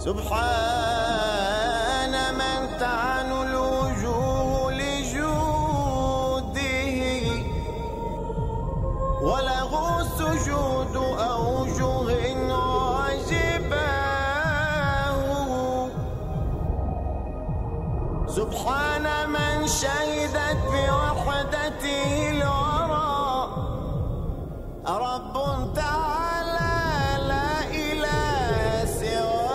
سبحان من تعن الوجوه لجوده وله السجود أوجه عجباه سبحان من شهدت بوحدته الورى رب تعالى لا إله سواه.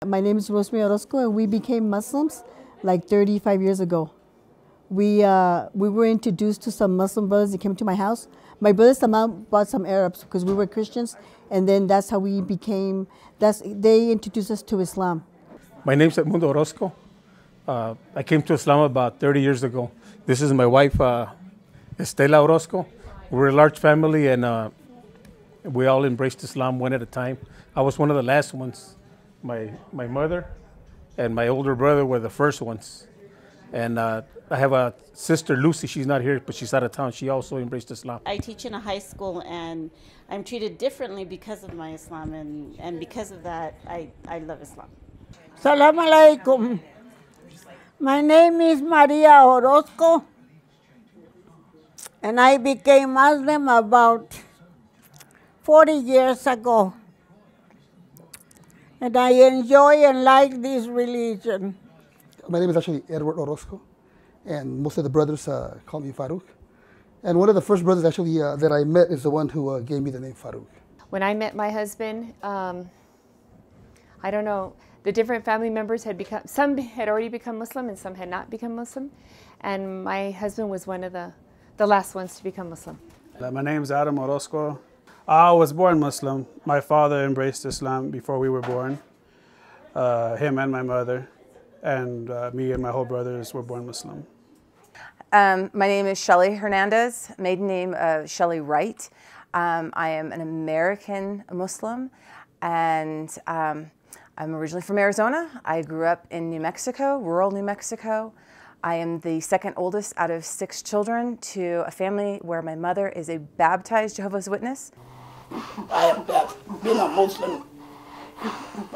My name is Rosemary Orozco, and we became Muslims like 35 years ago. We were introduced to some Muslim brothers that came to my house. My brother somehow brought some Arabs because we were Christians, and then that's how we became, they introduced us to Islam. My name's Edmundo Orozco. I came to Islam about 30 years ago. This is my wife, Estela Orozco. We're a large family, and we all embraced Islam one at a time. I was one of the last ones. My mother and my older brother were the first ones. And I have a sister, Lucy. She's not here, but she's out of town. She also embraced Islam. I teach in a high school, and I'm treated differently because of my Islam, and because of that, I love Islam. Assalamu alaikum. My name is Maria Orozco, and I became Muslim about 40 years ago. And I enjoy and like this religion. My name is actually Edward Orozco, and most of the brothers call me Farouk. And one of the first brothers actually that I met is the one who gave me the name Farouk. When I met my husband, I don't know, the different family members had become, some had already become Muslim and some had not become Muslim. And my husband was one of the last ones to become Muslim. My name is Adam Orozco. I was born Muslim. My father embraced Islam before we were born, him and my mother. And me and my whole brothers were born Muslim. My name is Shelly Hernandez, maiden name Shelly Wright. I am an American Muslim, and I'm originally from Arizona. I grew up in New Mexico, rural New Mexico. I am the second oldest out of 6 children to a family where my mother is a baptized Jehovah's Witness. I have been a Muslim,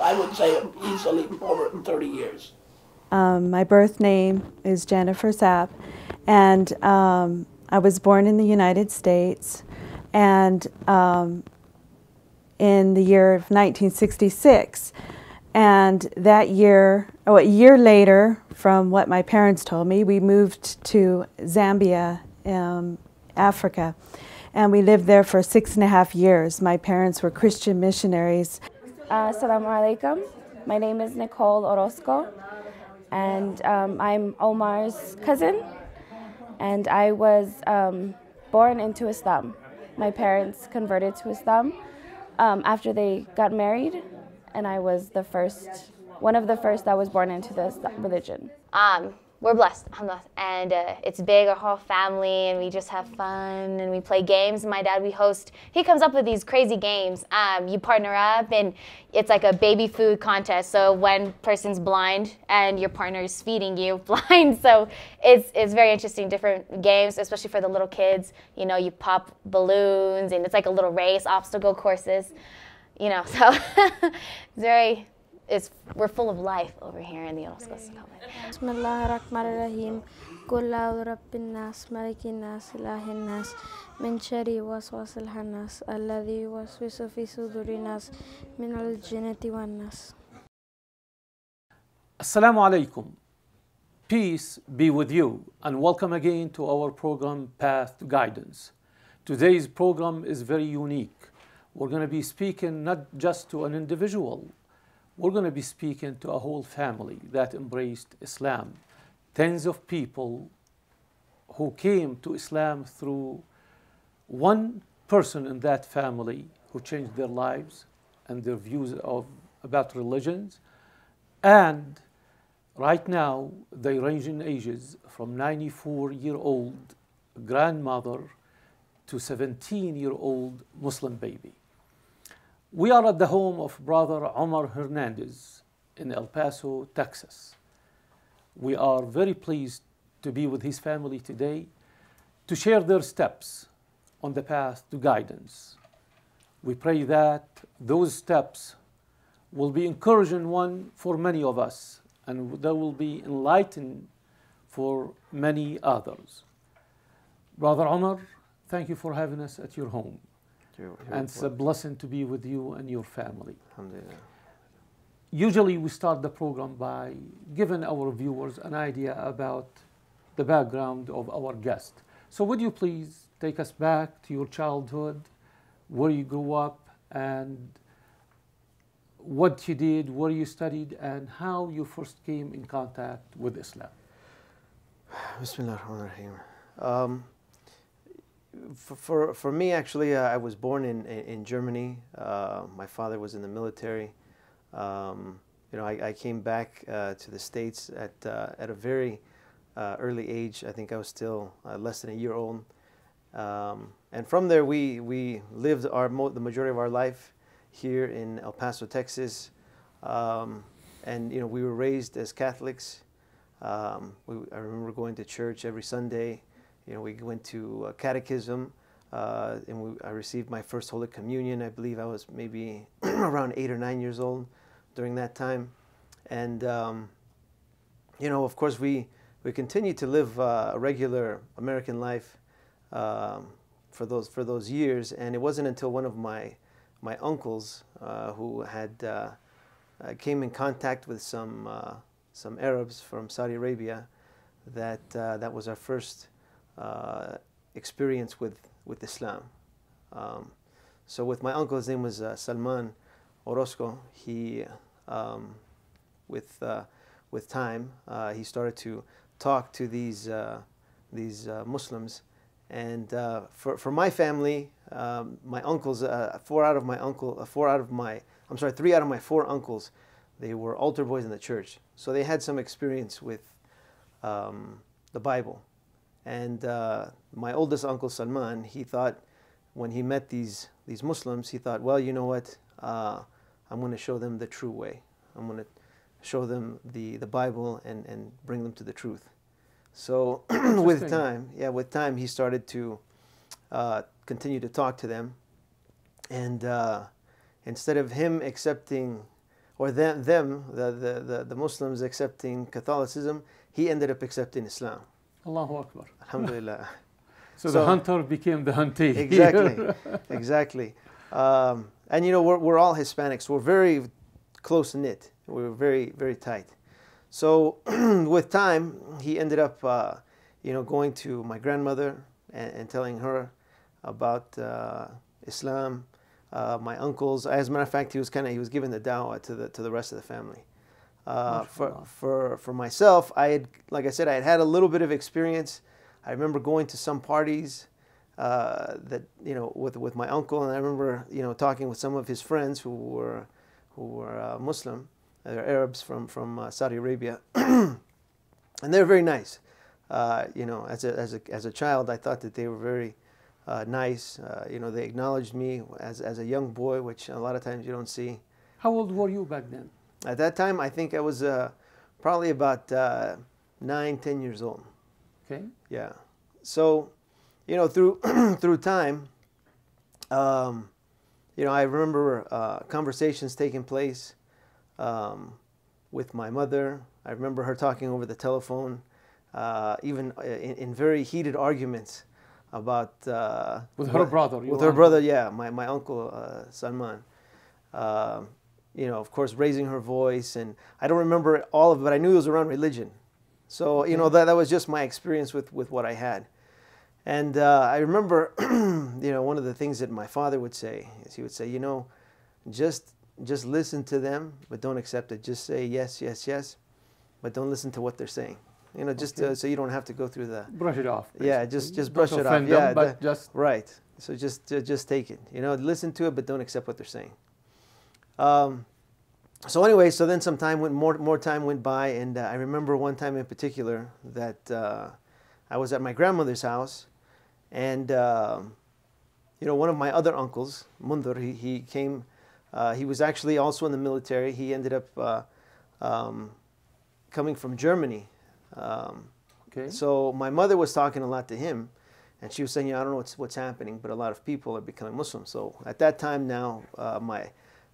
I would say, easily over 30 years. My birth name is Jennifer Sapp, and I was born in the United States, and in the year of 1966. And that year, a year later, from what my parents told me, we moved to Zambia, Africa, and we lived there for 6.5 years. My parents were Christian missionaries. Assalamu alaikum. My name is Nicole Orozco, and I'm Omar's cousin, and I was born into Islam. My parents converted to Islam after they got married, and I was the first, one of the first that was born into this religion. We're blessed, alhamdulillah, and it's big, our whole family, and we just have fun, and we play games. My dad, he comes up with these crazy games. You partner up, and it's like a baby food contest. So one person's blind, and your partner is feeding you blind. So it's very interesting, different games, especially for the little kids. You know, you pop balloons, and it's like a little race, obstacle courses. You know, so we're full of life over here in the Orozcos. Bismillahirrahmanirrahim. Qul a'udhu birabbin nas, malikin nas, ilahin nas, min sharri waswasil khannas, alladhi yuwaswisu fi sudurin nas, min al-jinnati wan nas. Assalamu alaikum. Peace be with you, and welcome again to our program Path to Guidance. Today's program is very unique. We're going to be speaking not just to an individual. We're going to be speaking to a whole family that embraced Islam. Tens of people who came to Islam through one person in that family who changed their lives and their views about religions. And right now, they range in ages from 94-year-old grandmother to 17-year-old Muslim baby. We are at the home of Brother Omar Hernandez in El Paso, Texas. We are very pleased to be with his family today to share their steps on the path to guidance. We pray that those steps will be encouraging one for many of us, and they will be enlightening for many others. Brother Omar, thank you for having us at your home. And it's a blessing to be with you and your family. Alhamdulillah. Usually we start the program by giving our viewers an idea about the background of our guest. So would you please take us back to your childhood, where you grew up, and what you did, where you studied, and how you first came in contact with Islam? Bismillah ar-Rahman ar-Rahim. For me, actually, I was born in Germany. My father was in the military. I came back to the States at a very early age. I think I was still less than a year old. And from there, we lived the majority of our life here in El Paso, Texas. And we were raised as Catholics. I remember going to church every Sunday. We went to catechism, and I received my first Holy Communion. I believe I was maybe around 8 or 9 years old during that time. And, of course, we continued to live a regular American life for those years. And it wasn't until one of my uncles who had came in contact with some Arabs from Saudi Arabia that was our first experience with Islam. So with my uncle, his name was Salman Orozco. He, with time, he started to talk to these Muslims, and for my family, my uncles, 3 out of my 4 uncles, they were altar boys in the church, so they had some experience with the Bible. And my oldest uncle Salman, he thought, when he met these Muslims, he thought, well, you know what? I'm going to show them the true way. I'm going to show them the Bible and bring them to the truth. So with time, he started to continue to talk to them. And instead of him accepting, or the Muslims accepting Catholicism, he ended up accepting Islam. Allahu Akbar. Alhamdulillah. So the hunter became the huntee. Exactly. And we're all Hispanics. We're very close knit. We're very, very tight. So with time, he ended up, going to my grandmother and telling her about Islam. My uncles, as a matter of fact, he was giving the dawah to the rest of the family. For myself, like I said, I had a little bit of experience. I remember going to some parties with my uncle, and I remember talking with some of his friends who were Muslim, they're Arabs from Saudi Arabia, and they were very nice. As a child, I thought that they were very nice. They acknowledged me as a young boy, which a lot of times you don't see. How old were you back then? At that time, I think I was probably about 9, 10 years old. Okay. Yeah. So, through time, I remember conversations taking place with my mother. I remember her talking over the telephone, even in very heated arguments about with her brother. With her brother, yeah, my uncle Salman. Of course, raising her voice, and I don't remember all of it, but I knew it was around religion. So, that was just my experience with what I had. And I remember, one of the things that my father would say is he would say, just listen to them, but don't accept it. Just say yes, yes, yes, but don't listen to what they're saying. So you don't have to go through the... Brush it off. Basically. Yeah, just brush it off. Them, yeah, but just... Right. So just take it. Listen to it, but don't accept what they're saying. So anyway, so then more time went by, and I remember one time in particular that I was at my grandmother's house, and one of my other uncles, Mundur, he came. He was actually also in the military. He ended up coming from Germany. Okay. So my mother was talking a lot to him, And she was saying, I don't know what's happening, but a lot of people are becoming Muslim. So at that time now, my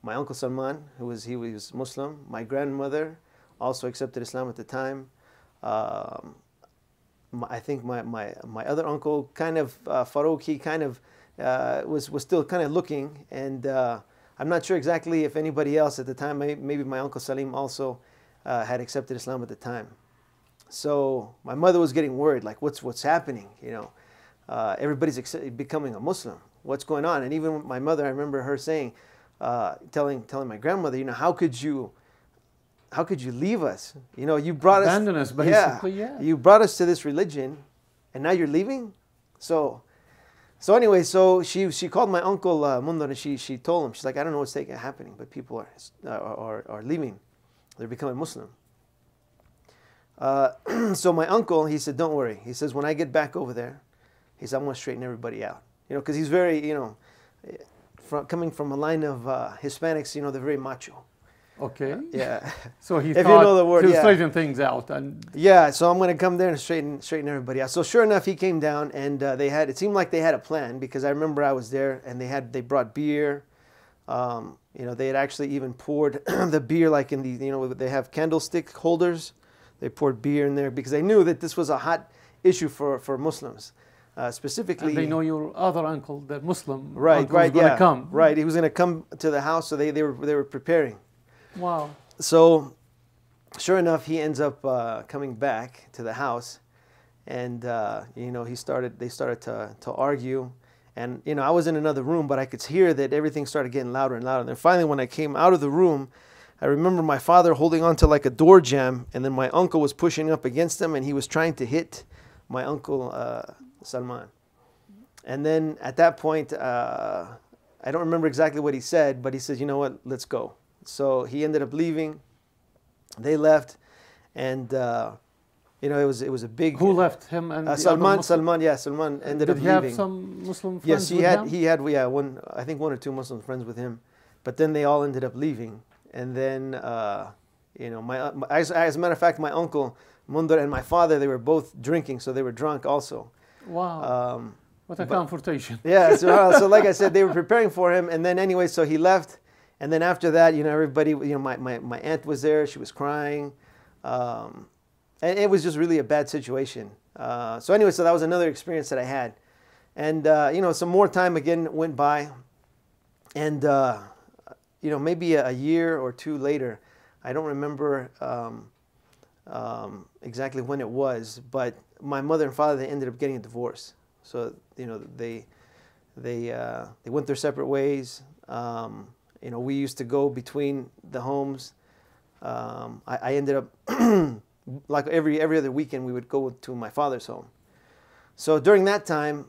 uncle Salman, he was Muslim. My grandmother also accepted Islam at the time. I think my other uncle, kind of Farouk, he kind of was still kind of looking, and I'm not sure exactly if anybody else at the time. Maybe my uncle Salim also had accepted Islam at the time. So my mother was getting worried, like what's happening? Everybody's becoming a Muslim. What's going on? And even my mother, I remember her saying, telling my grandmother, how could you leave us? You brought abandon us, basically. Yeah. You brought us to this religion, and now you're leaving. So anyway, she called my uncle Mundar, and she told him, she's like, I don't know what's happening, but people are leaving. They're becoming Muslim. So my uncle, he said, don't worry. He says, when I get back over there, he said, I'm going to straighten everybody out. Because he's very, coming from a line of Hispanics, they're very macho. Okay. Yeah. So he if thought you know the word, to straighten things out. Yeah, so I'm going to come there and straighten everybody out. So sure enough, he came down, and it seemed like they had a plan, because I remember I was there, and they brought beer. They had actually even poured the beer like in the, they have candlestick holders. They poured beer in there because they knew that this was a hot issue for Muslims. Specifically, and they know your other uncle, the Muslim, right, was going to come. Right, he was going to come to the house, so they were preparing. Wow. So, sure enough, he ends up coming back to the house, and they started to argue, and I was in another room, but I could hear that everything started getting louder and louder. And then finally, when I came out of the room, I remember my father holding on to like a door jamb, and then my uncle was pushing up against him, and he was trying to hit my uncle Salman. And then at that point, I don't remember exactly what he said, but he said, you know what, let's go. So he ended up leaving. They left, and it was a big. Who left him and Salman? Salman ended up leaving. Did he have some Muslim friends? Yes, he had one or two Muslim friends with him, but then they all ended up leaving. And then as a matter of fact, my uncle Mundar and my father, they were both drinking, so they were drunk also. Wow. What a confrontation. Yeah, so like I said, they were preparing for him, and then anyway, so he left. And then after that, everybody, my aunt was there. She was crying. And it was just really a bad situation. So anyway, so that was another experience that I had. And, some more time again went by. And, maybe a year or two later, I don't remember exactly when it was, but my mother and father, they ended up getting a divorce. So, they went their separate ways. We used to go between the homes. I ended up, like every other weekend, we would go to my father's home. So during that time,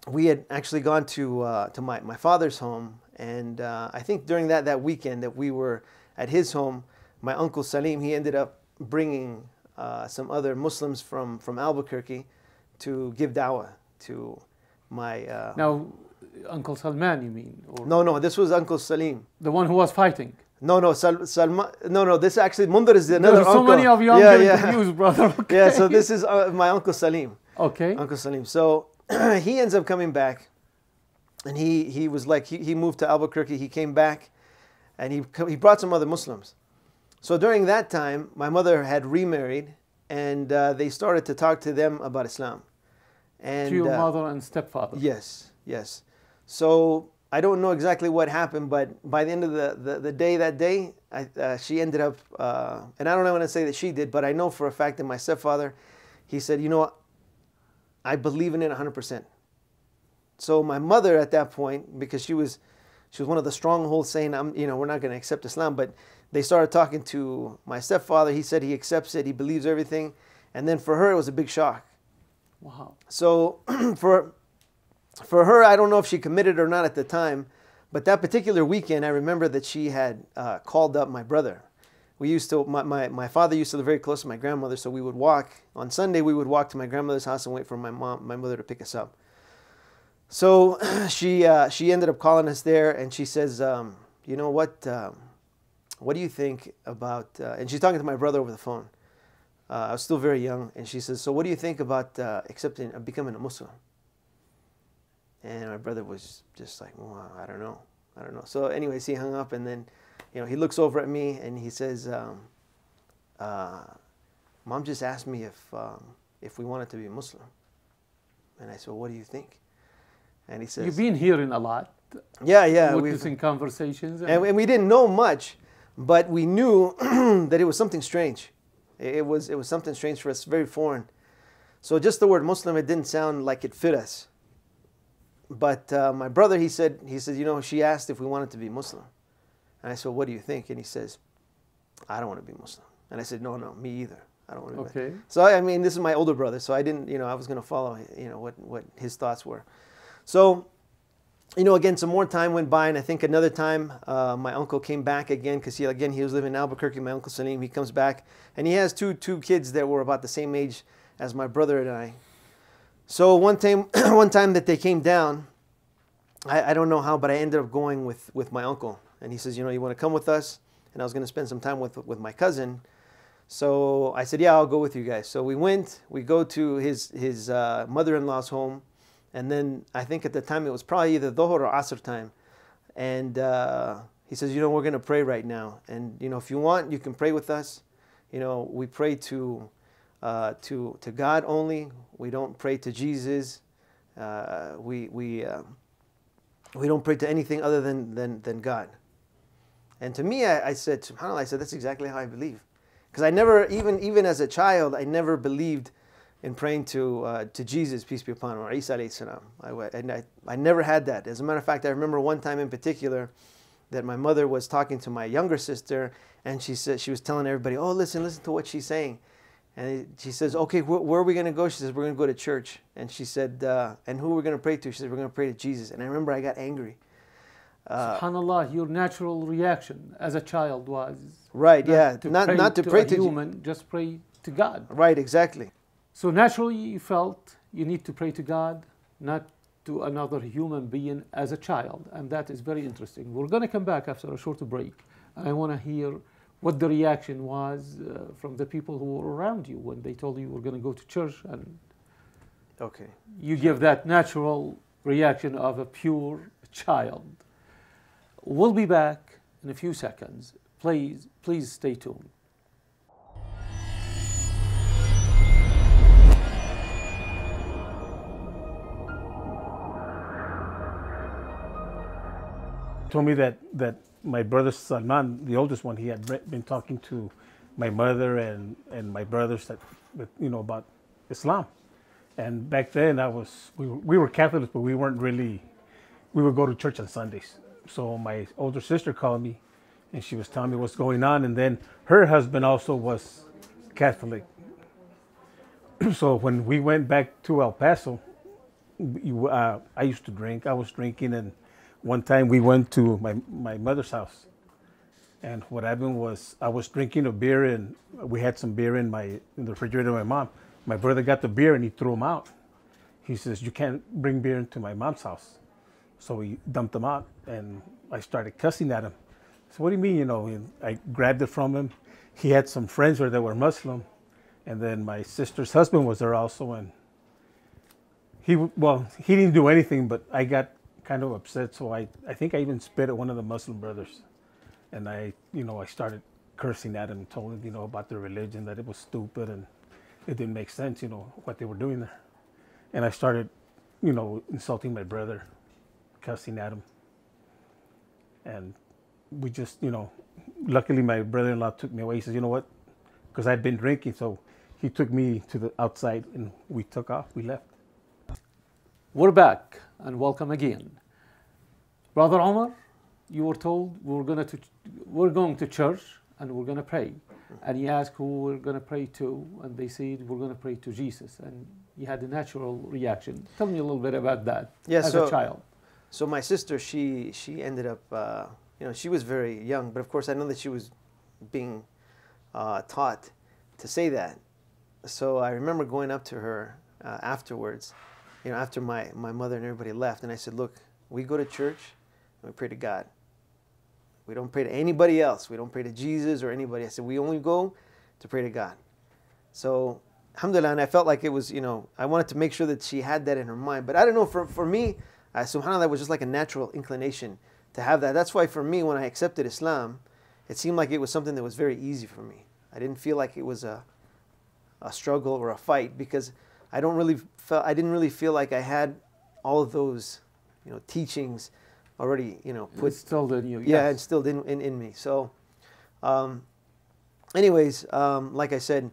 we had actually gone to my father's home. And I think during that weekend that we were at his home, my uncle Salim, he ended up bringing some other Muslims from Albuquerque to give dawah to my... Now, Uncle Salman, you mean? Or no, this was Uncle Salim. The one who was fighting? No, Salman. No, this actually, Mundar is another uncle. There's so many of you, I'm getting confused, brother. Okay. Yeah, so this is my Uncle Salim. Okay. Uncle Salim. So he ends up coming back, and he was like, he moved to Albuquerque, he came back, and he brought some other Muslims. So during that time, my mother had remarried, and they started to talk to them about Islam. And, to your mother and stepfather? Yes. So I don't know exactly what happened, but by the end of the day, that day, she ended up, and I don't want to say that she did, but I know for a fact that my stepfather, he said, I believe in it 100%. So my mother at that point, because she was one of the strongholds saying, we're not going to accept Islam, but they started talking to my stepfather. He said he accepts it, he believes everything. And then for her, it was a big shock. Wow. So for her, I don't know if she committed or not at the time, but that particular weekend, I remember that she had called up my brother. We used to, my father used to live very close to my grandmother, so we would walk, on Sunday, we would walk to my grandmother's house and wait for my mother to pick us up. So she ended up calling us there, and she says, you know what do you think about, and she's talking to my brother over the phone. I was still very young, and she says, "So what do you think about becoming a Muslim?" And my brother was just like, "Well, I don't know. So anyways, he hung up, and then, he looks over at me and he says, "Mom just asked me if we wanted to be a Muslim." And I said, "What do you think?" And he says, "You've been hearing a lot." Yeah. Witnessing conversations. And we didn't know much, but we knew that it was something strange. It was something strange for us, very foreign. So just the word Muslim, it didn't sound like it fit us. But my brother, he said, she asked if we wanted to be Muslim. And I said, "What do you think?" And he says, "I don't want to be Muslim." And I said, No, me either. I don't want to be. Okay. So I mean, this is my older brother, so I didn't, I was going to follow, what his thoughts were. So, again, some more time went by, and I think another time my uncle came back again, because he was living in Albuquerque. My uncle Salim, he comes back, and he has two kids that were about the same age as my brother and I. So one time that they came down, I don't know how, but I ended up going with my uncle, and he says, "You want to come with us?" And I was going to spend some time with my cousin. So I said, "Yeah, I'll go with you guys." So we go to his mother-in-law's home. And then I think at the time it was probably either Dhuhr or Asr time. And he says, "We're going to pray right now. And, if you want, you can pray with us. We pray to God only. We don't pray to Jesus. We don't pray to anything other than God." And to me, I said, SubhanAllah, that's exactly how I believe. Because I never, even as a child, I never believed in praying to Jesus, peace be upon him, or Isa alayhi salam. I never had that. As a matter of fact, I remember one time in particular that my mother was talking to my younger sister, and she was telling everybody, "Oh, listen to what she's saying." And she says, "Okay, where are we going to go?" She says, "We're going to go to church." And she said, "And who are we going to pray to?" She said, "We're going to pray to Jesus." And I remember I got angry. SubhanAllah, your natural reaction as a child was right, not to pray to human, just pray to God. Right, exactly. So naturally you felt you need to pray to God, not to another human being as a child. And that is very interesting. We're going to come back after a short break. And I want to hear what the reaction was from the people who were around you when they told you we're going to go to church. And okay, you give that natural reaction of a pure child. We'll be back in a few seconds. Please stay tuned. Told me that my brother Salman, the oldest one, he had been talking to my mother and my brothers about Islam. And back then we were Catholics, but we weren't really. We would go to church on Sundays. So my older sister called me, and she was telling me what's going on. And then her husband also was Catholic. So when we went back to El Paso, I used to drink. I was drinking, and one time we went to my mother's house, and what happened was I was drinking a beer, and we had some beer in the refrigerator of my mom. My brother got the beer and he threw them out. He says, "You can't bring beer into my mom's house." So we dumped them out, and I started cussing at him. So what do you mean, And I grabbed it from him. He had some friends there that were Muslim, and then my sister's husband was there also, and he didn't do anything, but I got kind of upset, so I think I even spit at one of the Muslim brothers, and I started cursing at him and told him, about their religion, that it was stupid and it didn't make sense, what they were doing there. And I started, insulting my brother, cussing at him. And we just, luckily my brother-in-law took me away. He says, "You know what?" Because I'd been drinking, so he took me to the outside and we took off, we left. We're back and welcome again. Brother Omar, you were told we're going to church and we're going to pray. And he asked who we're going to pray to, and they said we're going to pray to Jesus. And you had a natural reaction. Tell me a little bit about that as a child. So my sister, she ended up, she was very young, but of course I know that she was being taught to say that. So I remember going up to her afterwards, after my mother and everybody left, and I said, "Look, we go to church and we pray to God. We don't pray to anybody else. We don't pray to Jesus or anybody." I said, "We only go to pray to God." So, alhamdulillah, and I felt like it was, you know, I wanted to make sure that she had that in her mind. But I don't know, for me, subhanAllah, that was just like a natural inclination to have that. That's why for me, when I accepted Islam, it seemed like it was something that was very easy for me. I didn't feel like it was a struggle or a fight, because I didn't really feel like I had all of those, you know, teachings already, you know, instilled in you. Yeah, yes. instilled in me. So, anyways, like I said,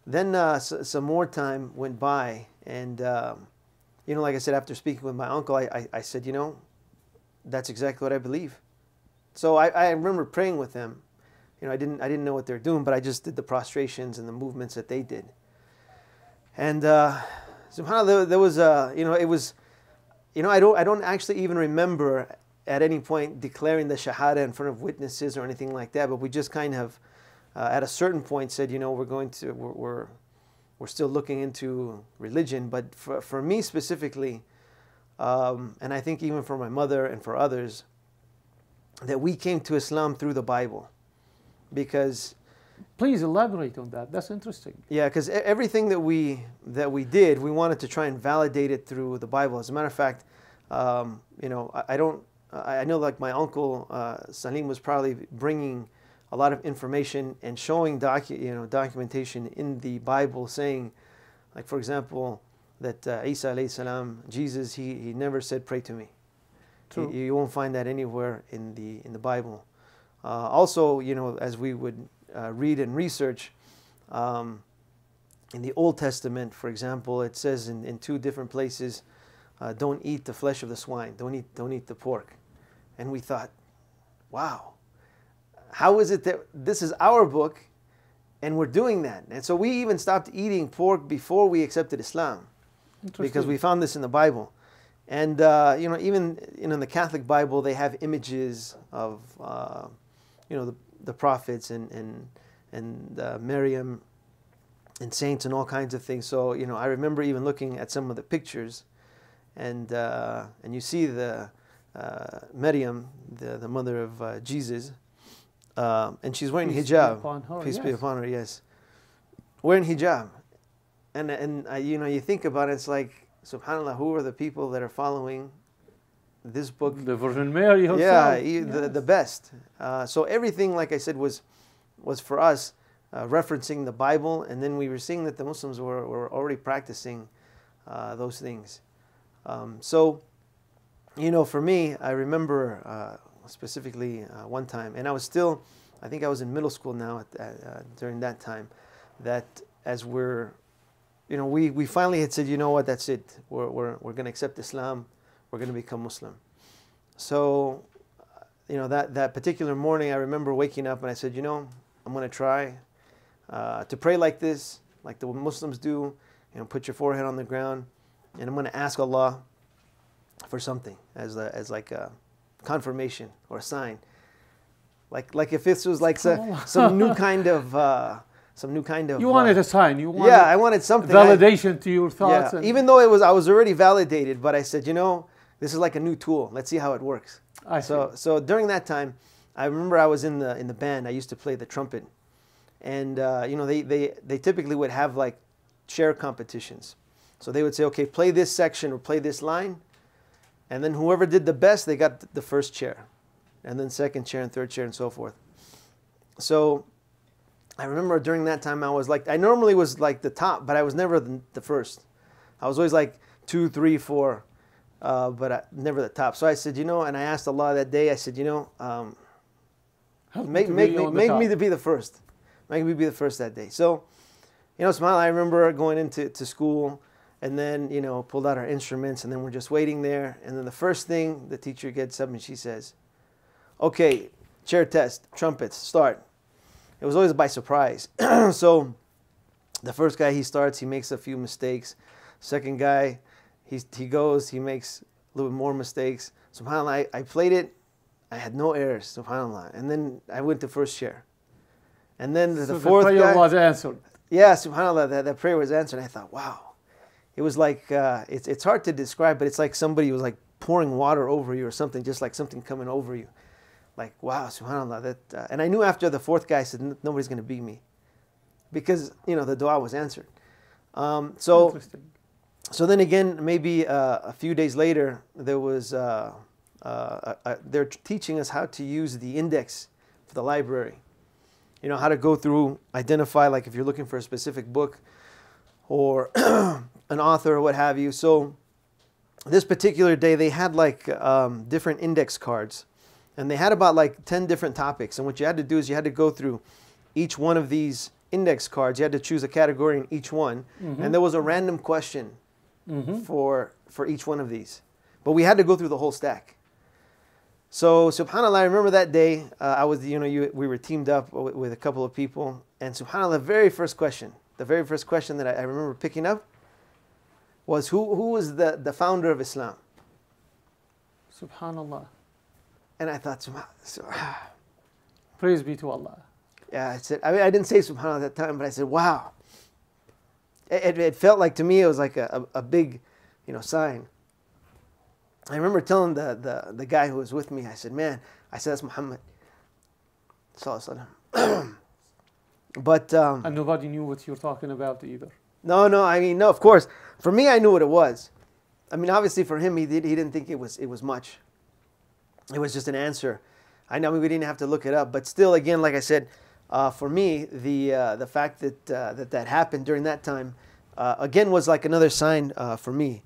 then some more time went by, and you know, like I said, after speaking with my uncle, I said, you know, that's exactly what I believe. So I remember praying with them. You know, I didn't know what they were doing, but I just did the prostrations and the movements that they did. And subhanAllah, there was you know, it was, you know, I don't actually even remember at any point declaring the shahada in front of witnesses or anything like that, but we just kind of at a certain point said, you know, we're still looking into religion. But for me specifically, and I think even for my mother and for others, that we came to Islam through the Bible. Because, please elaborate on that. That's interesting. Yeah, because everything that we did, we wanted to try and validate it through the Bible. As a matter of fact, you know, I know, like, my uncle Salim was probably bringing a lot of information and showing documentation in the Bible, saying, like, for example, that Isa alayhi salam, Jesus, he never said pray to me. True. You won't find that anywhere in the Bible. Also, you know, as we would read and research, in the Old Testament, for example, it says in 2 different places, don't eat the flesh of the swine, don't eat the pork. And we thought, wow, how is it that this is our book and we're doing that? And so we even stopped eating pork before we accepted Islam, because we found this in the Bible. And you know, even in the Catholic Bible, they have images of you know, the prophets and Maryam and saints and all kinds of things. So, you know, I remember even looking at some of the pictures, and you see the Maryam, the mother of Jesus, and she's wearing hijab. Peace be upon her. Yes, wearing hijab, and you know, you think about it, it's like, subhanAllah, who are the people that are following this book? The Virgin Mary herself. Yeah, Yes. the best. So everything, like I said, was for us referencing the Bible, and then we were seeing that the Muslims were already practicing those things. So, you know, for me, I remember specifically one time, and I think I was in middle school now during that time, that as you know, we finally had said, you know what, that's it. We're going to accept Islam. We're going to become Muslim. So, you know, that particular morning, I remember waking up and I said, you know, I'm going to try to pray like this, like the Muslims do. You know, put your forehead on the ground, and I'm going to ask Allah for something as like a confirmation or a sign. Like if this was like some new kind of. You wanted a sign. You wanted, yeah, I wanted something. Validation to your thoughts. Yeah, even though I was already validated, but I said, you know, this is like a new tool. Let's see how it works. So during that time, I remember I was in the band. I used to play the trumpet, and you know, they typically would have like chair competitions. So they would say, okay, play this section or play this line, and then whoever did the best, they got the first chair, and then second chair and third chair and so forth. So I remember during that time, I normally was like the top, but I was never the first. I was always like 2, 3, 4, but never the top. So I said, you know, and I asked Allah that day, I said, you know, make me to be the first. Make me be the first that day. So, you know, subhanAllah, I remember going into school, and then, you know, pulled out our instruments, and then we're just waiting there. And then the first thing, the teacher gets up and she says, okay, chair test, trumpets, start. It was always by surprise. So the first guy, he starts, he makes a few mistakes. Second guy, he goes, he makes a little bit more mistakes. SubhanAllah, I played it, I had no errors, SubhanAllah. And then I went to first chair. And then the fourth guy. The prayer was answered. Yeah, SubhanAllah, that prayer was answered. I thought, wow. It was like, it's hard to describe, but it's like somebody was like pouring water over you or something, just like something coming over you. Like, wow, SubhanAllah. And I knew after the fourth guy, I said, nobody's going to beat me. because, you know, the dua was answered. So then again, maybe a few days later, there was, they're teaching us how to use the index for the library. You know, how to go through, identify, like if you're looking for a specific book or an author or what have you. So this particular day, they had like different index cards, and they had about like 10 different topics. And what you had to do is you had to go through each one of these index cards. You had to choose a category in each one, and there was a random question for each one of these. But we had to go through the whole stack. So subhanAllah, I remember that day, I was, you know, we were teamed up with a couple of people, and subhanAllah, the very first question that I remember picking up was who was the founder of Islam? Subhanallah. And I thought, praise be to Allah. Yeah, I said, I mean, I didn't say subhanAllah at that time, but I said, wow. It felt like, to me, it was like a big, you know, sign. I remember telling the guy who was with me, I said, man, I said, that's Muhammad. But and nobody knew what you're talking about either. No, I mean, no, of course. For me, I knew what it was. I mean, obviously for him, he didn't think it was much. It was just an answer. I know we didn't have to look it up, but still, again, like I said, for me, the fact that that happened during that time, again, was like another sign for me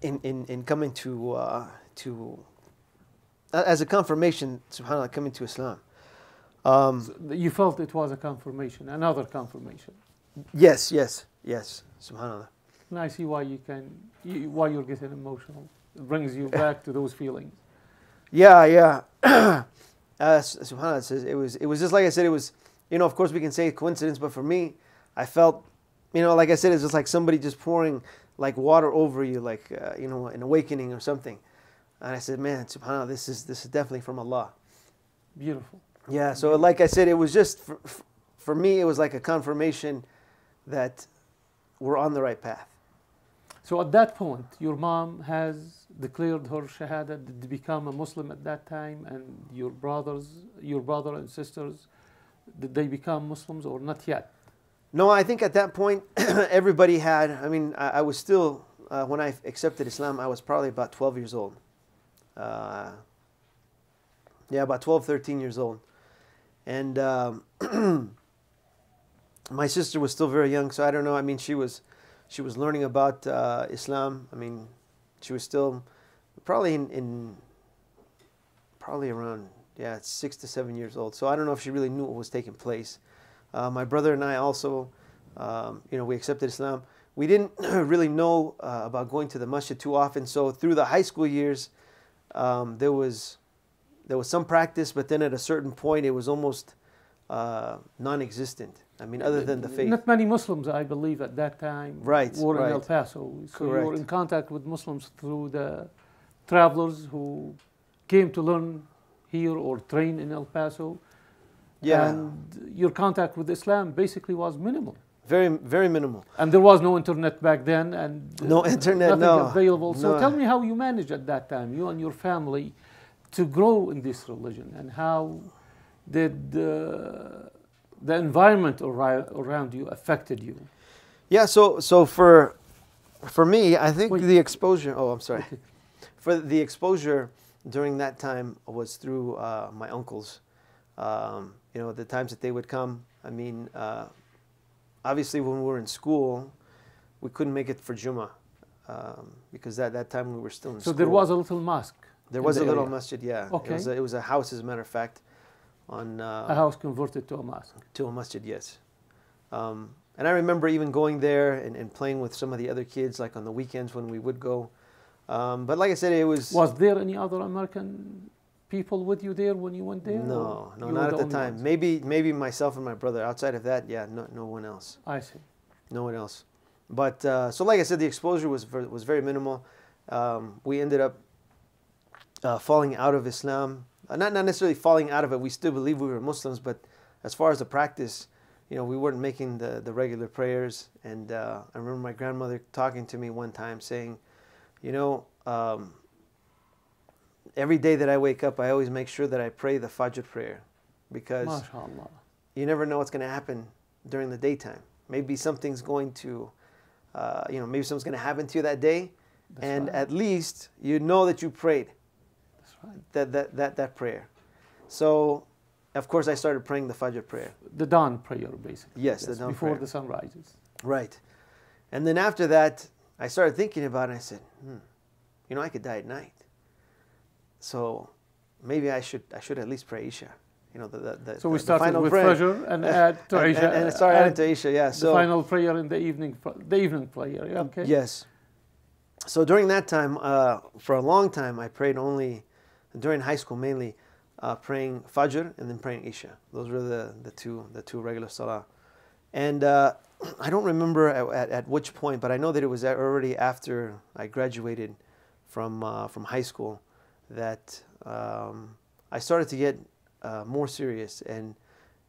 in coming to as a confirmation, subhanAllah, coming to Islam. So you felt it was a confirmation, another confirmation. Yes, subhanAllah. And I see why why you're getting emotional. It brings you back to those feelings. Yeah. SubhanAllah, it was just like I said, it was, you know, of course we can say coincidence, but for me, I felt, you know, like I said, it's just like somebody just pouring like water over you, like, you know, an awakening or something. And I said, man, SubhanAllah, this is definitely from Allah. Beautiful. Yeah, so like I said, it was just, for me, it was like a confirmation that we're on the right path. So at that point, your mom has declared her shahada to become a Muslim at that time, and your brother and sisters, did they become Muslims or not yet? No, I think at that point, everybody had, I mean, I was still, when I accepted Islam, I was probably about 12 years old. Yeah, about 12, 13 years old. And my sister was still very young, so I don't know, I mean, she was learning about Islam. I mean, she was still probably probably around 6 to 7 years old. So I don't know if she really knew what was taking place. My brother and I also, you know, we accepted Islam. We didn't really know about going to the masjid too often. So through the high school years, there was some practice, but then at a certain point, it was almost non-existent. I mean, other than the faith. Not many Muslims, I believe, at that time were in El Paso. So you were in contact with Muslims through the travelers who came to learn here or train in El Paso. Yeah. And your contact with Islam basically was minimal. Very, very minimal. And there was no internet back then, and no internet, nothing available. So tell me how you managed at that time, you and your family, to grow in this religion, and how did the environment around you affected you? Yeah, so for me, I think the exposure. Oh, I'm sorry. For the exposure during that time was through my uncles. You know, the times that they would come. I mean, obviously when we were in school, we couldn't make it for Jummah because at that time we were still in school. So there was a little mosque. There was a little masjid, yeah. Okay. It was a house, as a matter of fact. On a house converted to a mosque. To a masjid, yes. And I remember even going there and playing with some of the other kids, like on the weekends when we would go. But like I said, it was... Was there any other American people with you there when you went there? No, not at the time. Maybe myself and my brother. Outside of that, yeah, no one else. I see. No one else. But, so like I said, the exposure was very minimal. We ended up falling out of Islam. Not necessarily falling out of it. We still believe we were Muslims, but as far as the practice, you know, we weren't making the regular prayers. And I remember my grandmother talking to me one time saying, you know, every day that I wake up, I always make sure that I pray the Fajr prayer, because MashaAllah, you never know what's going to happen during the daytime. Maybe something's going to, maybe something's going to happen to you that day, and at least you know that you prayed. That's right. That prayer. So, of course, I started praying the Fajr prayer. The dawn prayer, basically. Yes, the dawn before prayer. the sun rises. Right. And then after that, I started thinking about it, and I said, I could die at night. So maybe I should at least pray Isha. So we started with prayer. Fajr and add to Isha. And started adding to Isha, yeah. So the final prayer in the evening prayer, yeah, okay? Yes. So during that time, for a long time, I prayed only, during high school mainly, praying Fajr and then praying Isha. Those were the two regular salah. And I don't remember at which point, but I know that it was already after I graduated from high school that I started to get more serious, and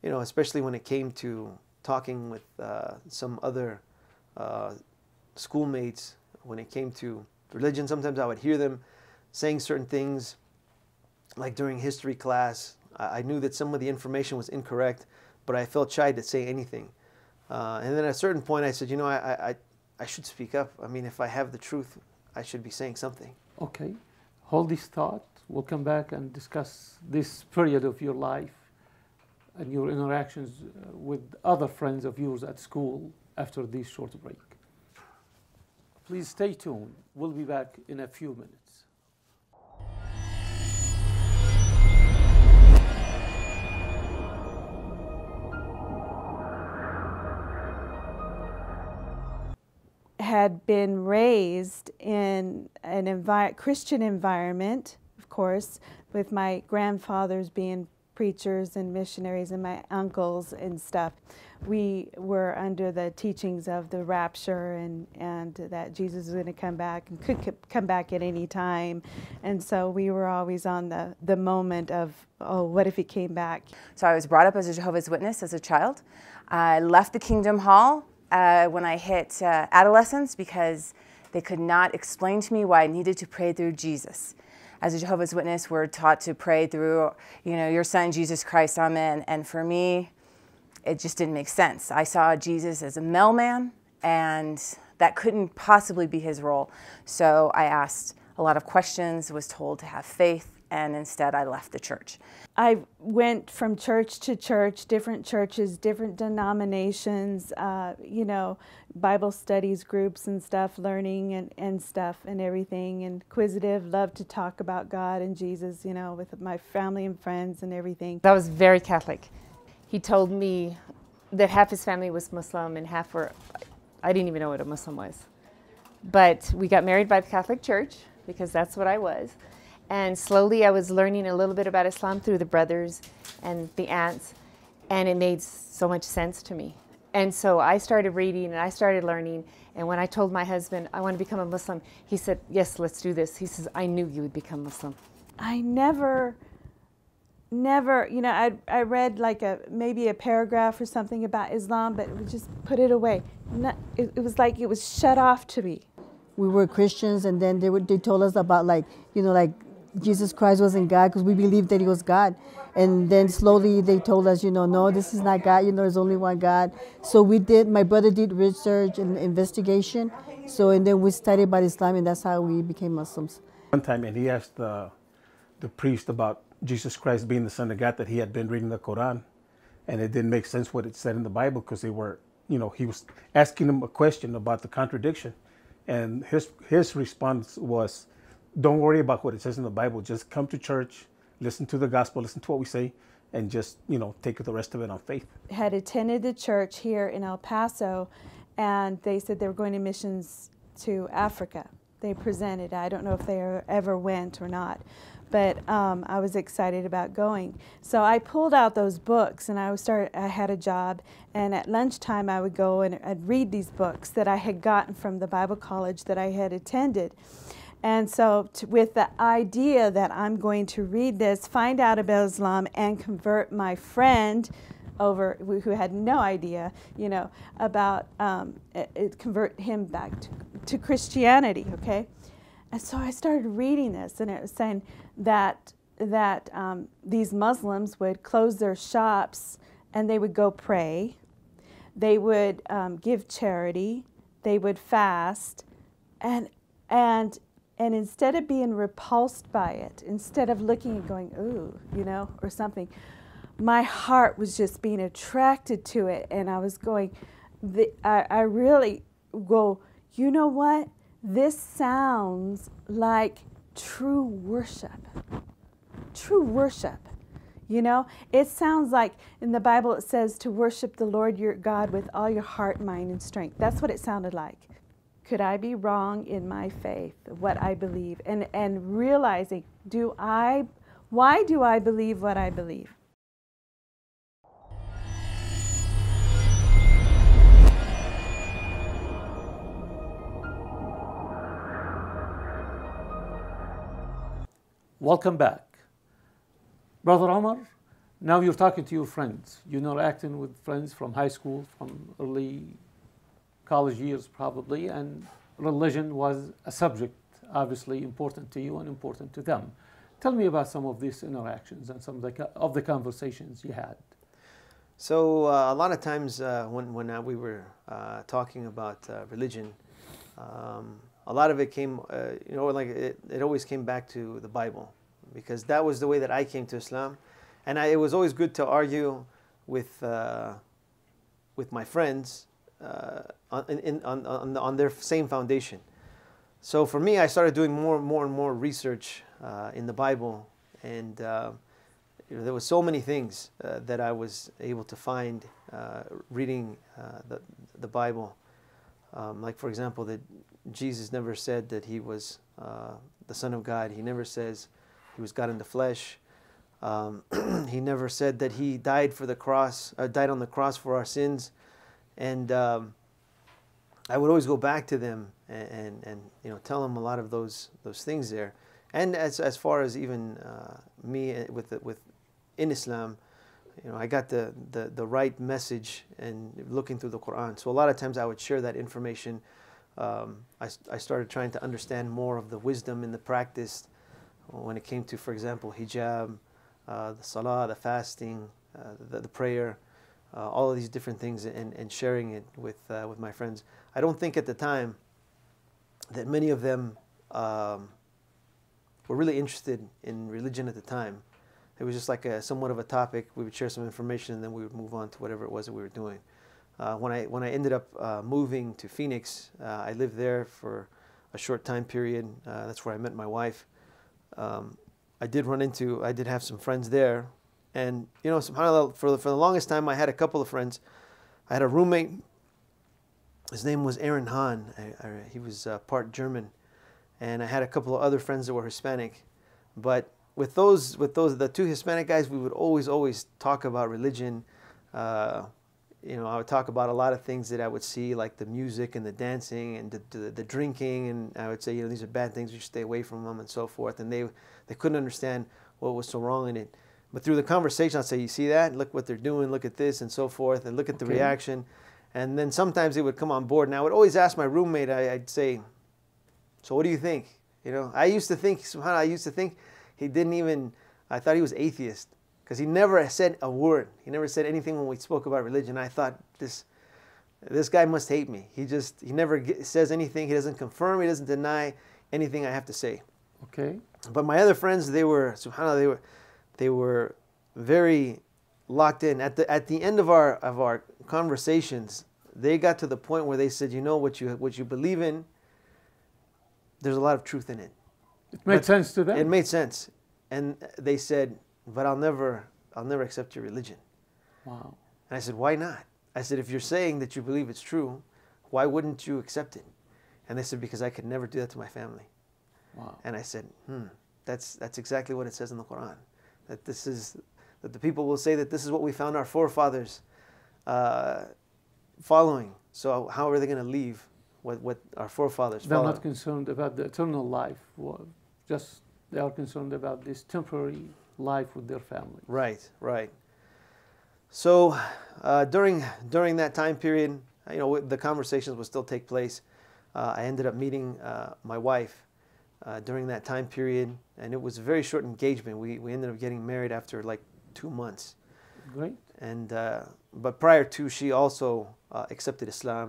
especially when it came to talking with some other schoolmates. When it came to religion, sometimes I would hear them saying certain things, like during history class. I knew that some of the information was incorrect, but I felt shy to say anything. And then at a certain point, I said, I should speak up. I mean, if I have the truth, I should be saying something. Okay. Hold this thought. We'll come back and discuss this period of your life and your interactions with other friends of yours at school after this short break. Please stay tuned. We'll be back in a few minutes. Had been raised in an Christian environment, of course, with my grandfathers being preachers and missionaries and my uncles and stuff. We were under the teachings of the rapture and that Jesus was going to come back and could come back at any time. And so we were always on the moment of, oh, what if he came back? So I was brought up as a Jehovah's Witness as a child. I left the Kingdom Hall when I hit adolescence because they could not explain to me why I needed to pray through Jesus. As a Jehovah's Witness, we're taught to pray through, your son, Jesus Christ, amen. And for me, it just didn't make sense. I saw Jesus as a mailman, and that couldn't possibly be his role. So I asked a lot of questions, was told to have faith, and instead I left the church. I went from church to church, different churches, different denominations, Bible studies groups and stuff, learning and stuff and everything, inquisitive, loved to talk about God and Jesus, with my family and friends and everything. I was very Catholic. He told me that half his family was Muslim and half were, I didn't even know what a Muslim was. But we got married by the Catholic Church because that's what I was. And slowly I was learning a little bit about Islam through the brothers and the aunts, and it made so much sense to me. And so I started reading and I started learning, and when I told my husband I want to become a Muslim, he said, yes, let's do this. He says, I knew you would become Muslim. I never, I read like maybe a paragraph or something about Islam, but we just put it away. It was like it was shut off to me. We were Christians, and then they told us about like Jesus Christ wasn't God, because we believed that he was God. And then slowly they told us, no, this is not God, there's only one God. So my brother did research and investigation. And then we studied about Islam, and that's how we became Muslims. One time, and he asked the priest about Jesus Christ being the Son of God, that he had been reading the Quran. And it didn't make sense what it said in the Bible, because they were, he was asking him a question about the contradiction. And his response was, don't worry about what it says in the Bible. Just come to church, listen to the gospel, listen to what we say, and just, take the rest of it on faith. Had attended the church here in El Paso, and they said they were going to missions to Africa. They presented. I don't know if they ever went or not, but I was excited about going. So I pulled out those books, and I had a job, and at lunchtime I would go and I'd read these books that I had gotten from the Bible college that I had attended. And so with the idea that I'm going to read this, find out about Islam, and convert my friend who had no idea, about convert him back to Christianity, okay? And so I started reading this, and it was saying that these Muslims would close their shops and they would go pray. They would give charity. They would fast, and instead of being repulsed by it, instead of looking and going, ooh, you know, or something, my heart was just being attracted to it, and I was going, I really go, you know what? This sounds like true worship. True worship. You know, it sounds like in the Bible it says to worship the Lord your God with all your heart, mind, and strength. That's what it sounded like. Could I be wrong in my faith, what I believe? And realizing, why do I believe what I believe? Welcome back. Brother Omar, now you're talking to your friends. You're interacting with friends from high school, from early college years probably, and religion was a subject obviously important to you and important to them. Tell me about some of these interactions and some of the conversations you had. So a lot of times when we were talking about religion, a lot of it came, you know, like it always came back to the Bible, because that was the way that I came to Islam, and it was always good to argue with my friends on their same foundation. So for me, I started doing more and more research in the Bible, and you know, there was so many things that I was able to find reading the Bible. Like, for example, that Jesus never said that he was the Son of God. He never says he was God in the flesh. He never said that he died for the cross, died on the cross for our sins. And I would always go back to them and you know, tell them a lot of those things there. And as far as even me in Islam, you know, I got the right message and looking through the Quran. So a lot of times I would share that information. I started trying to understand more of the wisdom in the practice when it came to, for example, hijab, the salah, the fasting, the prayer, all of these different things, and sharing it with my friends. I don't think at the time that many of them were really interested in religion at the time. It was just like somewhat of a topic. We would share some information, and then we would move on to whatever it was that we were doing. When I ended up moving to Phoenix, I lived there for a short time period. That's where I met my wife. I did have some friends there, and you know, subhanAllah, for the longest time, I had a couple of friends. I had a roommate. His name was Aaron Hahn. He was part German, and I had a couple of other friends that were Hispanic, but with the two Hispanic guys, we would always talk about religion. You know, I would talk about a lot of things that I would see, like the music and the dancing and the drinking, and I would say, you know, these are bad things, you should stay away from them and so forth. And they couldn't understand what was so wrong in it. But through the conversation, I'd say, you see that? Look what they're doing, look at this and so forth, and look at the reaction. And then sometimes they would come on board, and I would always ask my roommate, I'd say, so what do you think? You know, I used to think he didn't even, I thought he was atheist, because he never said a word. He never said anything when we spoke about religion. I thought, this guy must hate me. He never says anything. He doesn't confirm, he doesn't deny anything I have to say. Okay. But my other friends, they were, subhanAllah, they were very locked in. At the end of our conversations, they got to the point where they said, you know, what you believe in, there's a lot of truth in it. It made sense to them? It made sense. And they said, but I'll never accept your religion. Wow. And I said, why not? I said, if you're saying that you believe it's true, why wouldn't you accept it? And they said, because I could never do that to my family. Wow. And I said, that's exactly what it says in the Quran. That the people will say that this is what we found our forefathers following. So how are they going to leave what our forefathers followed? They're not concerned about the eternal life. Just they are concerned about this temporary life with their family. Right, right. So during that time period, you know, the conversations would still take place. I ended up meeting my wife during that time period, and it was a very short engagement. We ended up getting married after like 2 months. Great. And but prior to, she also accepted Islam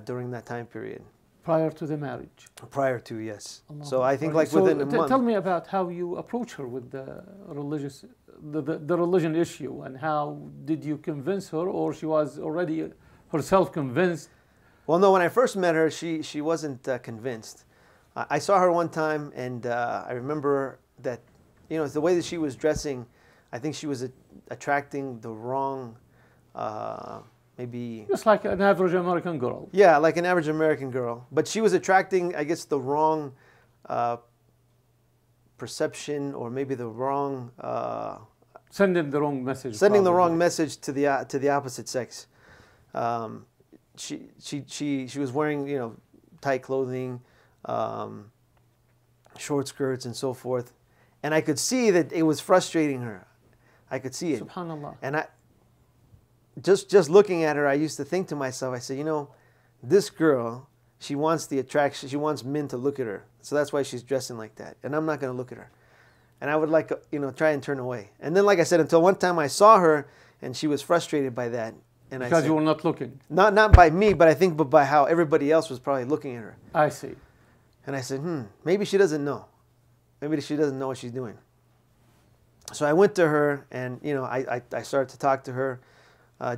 during that time period. Prior to the marriage. Prior to, yes. Allah. So I think like within a month. Tell me about how you approach her with the religious, the religion issue, and how did you convince her, or she was already herself convinced? Well, no, when I first met her, she wasn't convinced. I saw her one time, and I remember that, you know, the way that she was dressing, I think she was attracting the wrong, maybe... Just like an average American girl. Yeah, like an average American girl. But she was attracting, I guess, the wrong perception, or maybe the wrong... sending the wrong message. Sending the wrong message to the opposite sex. She was wearing, you know, tight clothing, short skirts and so forth. And I could see that it was frustrating her. I could see it. Subhanallah. And I just looking at her, I used to think to myself, I said, you know, this girl, she wants the attraction, she wants men to look at her. So that's why she's dressing like that. And I'm not going to look at her. And I would like, you know, try and turn away. And then, like I said, until one time I saw her and she was frustrated by that. And because I said, you were not looking. Not by me, but I think but by how everybody else was probably looking at her. I see. And I said, maybe she doesn't know. Maybe she doesn't know what she's doing. So I went to her, and, you know, I started to talk to her,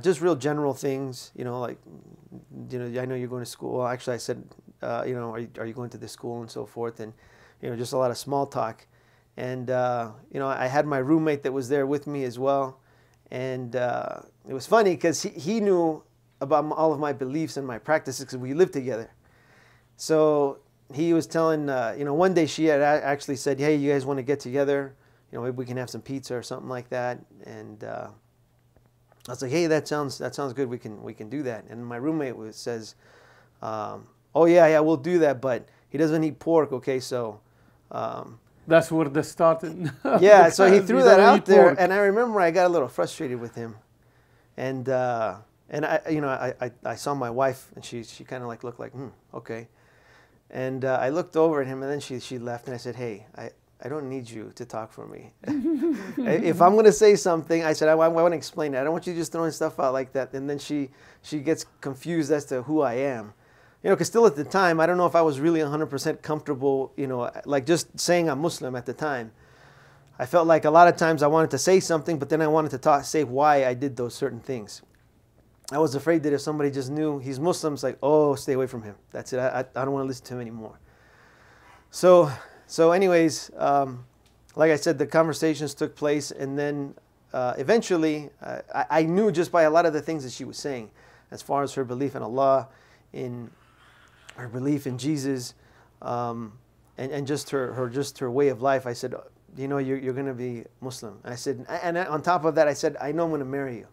just real general things, you know, like, you know, I know you're going to school. Well, actually, I said, you know, are you going to this school and so forth, and, you know, just a lot of small talk. And, you know, I had my roommate that was there with me as well. And it was funny because he knew about all of my beliefs and my practices because we lived together. So he was telling, you know, one day she had actually said, hey, you guys want to get together? You know, maybe we can have some pizza or something like that. And I was like, hey, that sounds good. We can do that. And my roommate says, oh yeah, we'll do that, but he doesn't eat pork. Okay, so. That's where they started. Yeah, so he threw that out there, and I remember I got a little frustrated with him, and I, you know, I saw my wife, and she kind of like looked like, okay, and I looked over at him, and then she left, and I said, hey, I don't need you to talk for me. If I'm gonna say something, I said I want to explain it. I don't want you just throwing stuff out like that, and then she gets confused as to who I am. You know, because still at the time, I don't know if I was really 100% comfortable, you know, like just saying I'm Muslim at the time. I felt like a lot of times I wanted to say something, but then I wanted to say why I did those certain things. I was afraid that if somebody just knew he's Muslim, it's like, oh, stay away from him. That's it. I don't want to listen to him anymore. So anyways, like I said, the conversations took place, and then eventually I knew just by a lot of the things that she was saying, as far as her belief in Allah, in her belief in Jesus, and just her way of life. I said, you know, you're going to be Muslim. And I said, and on top of that, I said, I know I'm going to marry you.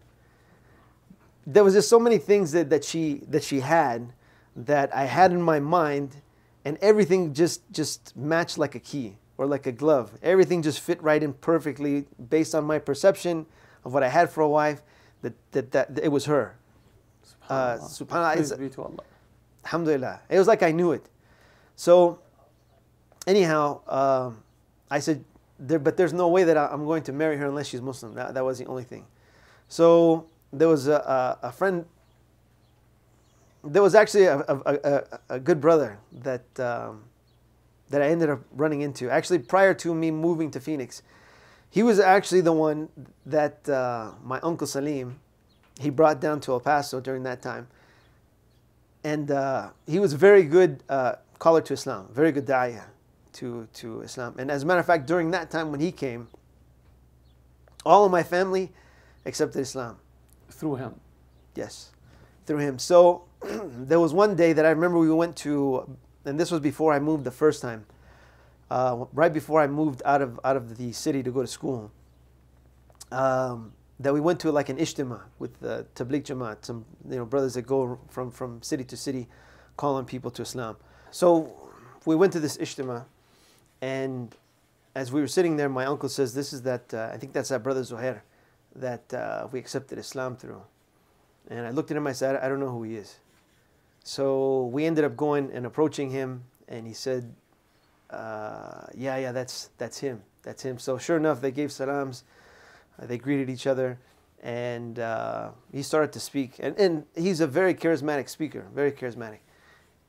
There was just so many things that she had that I had in my mind, and everything just matched like a key or like a glove. Everything just fit right in perfectly based on my perception of what I had for a wife. That it was her. Subhanallah. Praise be to Allah. Alhamdulillah. It was like I knew it. So anyhow, I said, but there's no way that I'm going to marry her unless she's Muslim. That was the only thing. So there was a friend, there was actually a good brother that I ended up running into. Actually, prior to me moving to Phoenix, he was actually the one that my Uncle Salim, he brought down to El Paso during that time. And he was a very good caller to Islam, very good da'iyah to Islam. And as a matter of fact, during that time when he came, all of my family accepted Islam. Through him? Yes, through him. So there was one day that I remember we went to, and this was before I moved the first time, right before I moved out of the city to go to school, that we went to like an ijtima with the Tabligh Jamaat, some brothers that go from city to city calling people to Islam. So we went to this ijtima, and as we were sitting there, my uncle says, this is that, I think that's that brother Zuhair that we accepted Islam through. And I looked at him, I said, I don't know who he is. So we ended up going and approaching him, and he said, yeah, that's him. That's him. So sure enough, they gave salams. They greeted each other, And he started to speak. And he's a very charismatic speaker, very charismatic.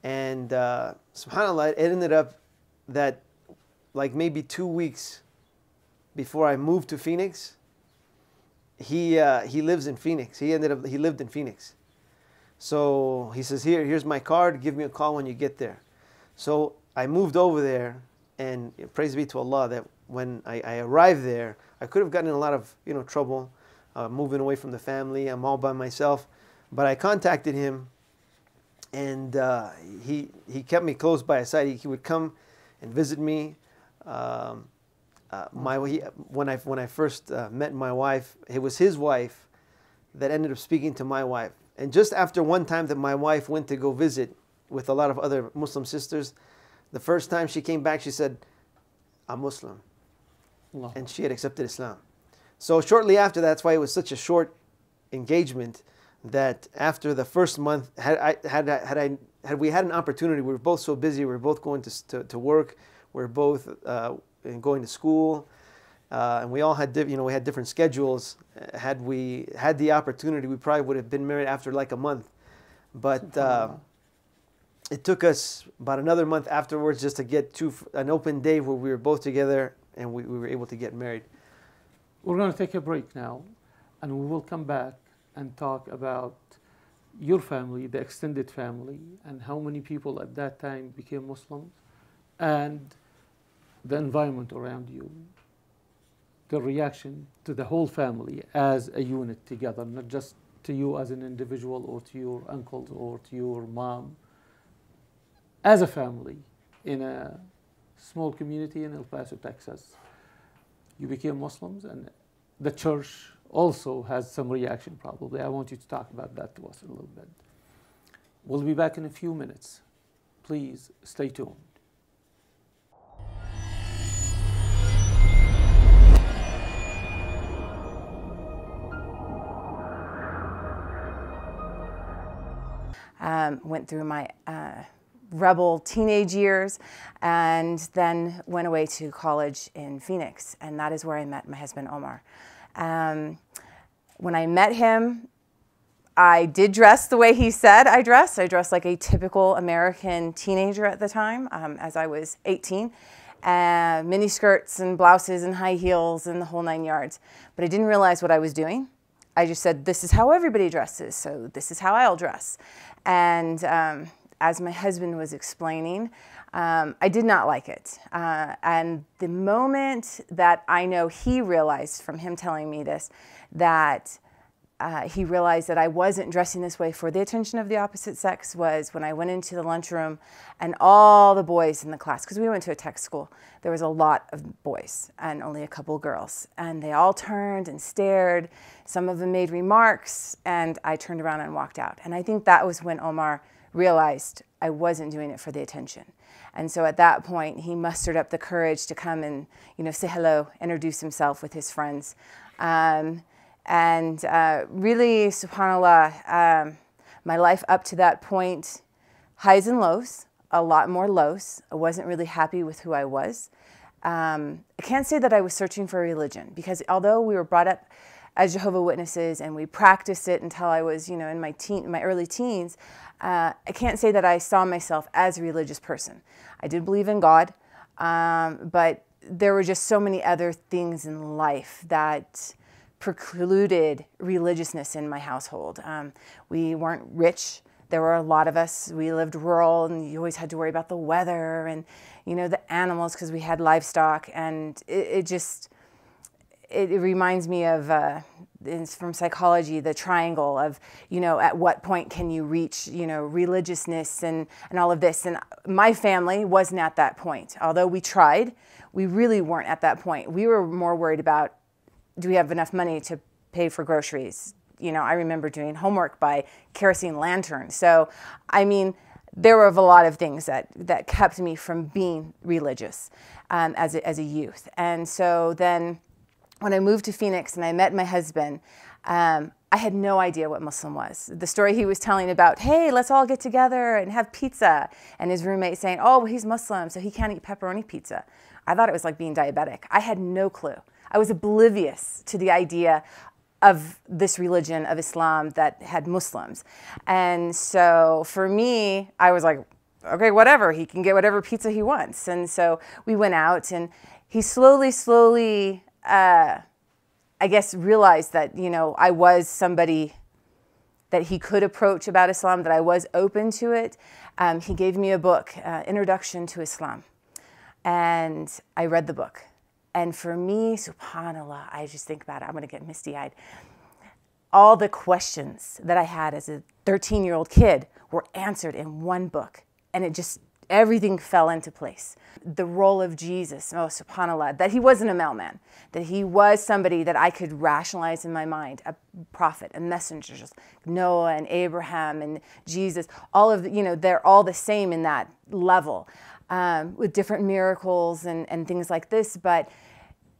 And subhanAllah, it ended up that like maybe 2 weeks before I moved to Phoenix, he lives in Phoenix. He lived in Phoenix. So he says, here's my card, give me a call when you get there. So I moved over there, and praise be to Allah that when I arrived there, I could have gotten in a lot of trouble, moving away from the family. I'm all by myself. But I contacted him, and he kept me close by his side. He would come and visit me. When I first met my wife, it was his wife that ended up speaking to my wife. And just after one time that my wife went to go visit with a lot of other Muslim sisters, the first time she came back, she said, I'm Muslim. Allah. And she had accepted Islam. So shortly after, that's why it was such a short engagement, that after the first month, had we had an opportunity, we were both so busy, we were both going to work, we were both going to school, and we all had we had different schedules. Had we had the opportunity, we probably would have been married after like a month. But it took us about another month afterwards just to get to an open day where we were both together, and we were able to get married. We're going to take a break now, and we will come back and talk about your family, the extended family, and how many people at that time became Muslims, and the environment around you, the reaction to the whole family as a unit together, not just to you as an individual or to your uncles or to your mom. As a family in a small community in El Paso, Texas, you became Muslims, and the church also has some reaction probably. I want you to talk about that to us a little bit. We'll be back in a few minutes. Please stay tuned. Went through my rebel teenage years, and then went away to college in Phoenix, and that is where I met my husband Omar. When I met him, I did dress the way he said I dressed. I dressed like a typical American teenager at the time, as I was 18. Mini skirts and blouses and high heels and the whole 9 yards. But I didn't realize what I was doing. I just said, this is how everybody dresses, so this is how I'll dress. And as my husband was explaining, I did not like it. And the moment that I know he realized from him telling me this, that he realized that I wasn't dressing this way for the attention of the opposite sex, was when I went into the lunchroom and all the boys in the class, because we went to a tech school, there was a lot of boys and only a couple girls. And they all turned and stared. Some of them made remarks, and I turned around and walked out. And I think that was when Omar realized I wasn't doing it for the attention. And so at that point, he mustered up the courage to come and say hello, introduce himself with his friends. Really, subhanAllah, my life up to that point, highs and lows, a lot more lows. I wasn't really happy with who I was. I can't say that I was searching for a religion, because although we were brought up as Jehovah's Witnesses and we practiced it until I was, in my early teens, I can't say that I saw myself as a religious person. I did believe in God, but there were just so many other things in life that precluded religiousness in my household. We weren't rich. There were a lot of us. We lived rural, and you always had to worry about the weather and, the animals, because we had livestock. And it reminds me of, it's from psychology, the triangle of, at what point can you reach, religiousness and all of this. And my family wasn't at that point. Although we tried, we really weren't at that point. We were more worried about, do we have enough money to pay for groceries? I remember doing homework by kerosene lanterns. So, there were a lot of things that kept me from being religious as a youth. And so then when I moved to Phoenix and I met my husband, I had no idea what Muslim was. The story he was telling about, hey, let's all get together and have pizza, and his roommate saying, oh, well, he's Muslim, so he can't eat pepperoni pizza. I thought it was like being diabetic. I had no clue. I was oblivious to the idea of this religion of Islam that had Muslims. And so for me, I was like, okay, whatever, he can get whatever pizza he wants. And so we went out, and he slowly, I guess, realized that, you know, I was somebody that he could approach about Islam, that I was open to it. He gave me a book, Introduction to Islam. And I read the book. And for me, subhanAllah, I just think about it, I'm going to get misty-eyed. All the questions that I had as a 13-year-old kid were answered in one book. And it just, everything fell into place. The role of Jesus, oh, subhanAllah, that he wasn't a mailman, that he was somebody that I could rationalize in my mind, a prophet, a messenger, just Noah and Abraham and Jesus, all of the, you know, they're all the same in that level, with different miracles and things like this, but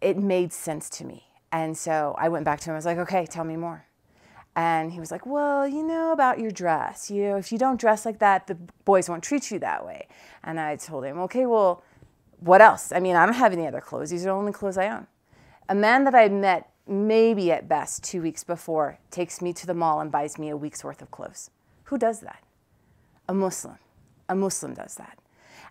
it made sense to me. And so I went back to him, I was like, okay, tell me more. And he was like, well, you know about your dress. You know, if you don't dress like that, the boys won't treat you that way. And I told him, okay, well, what else? I mean, I don't have any other clothes. These are the only clothes I own. A man that I met maybe at best 2 weeks before takes me to the mall and buys me a week's worth of clothes. Who does that? A Muslim. A Muslim does that.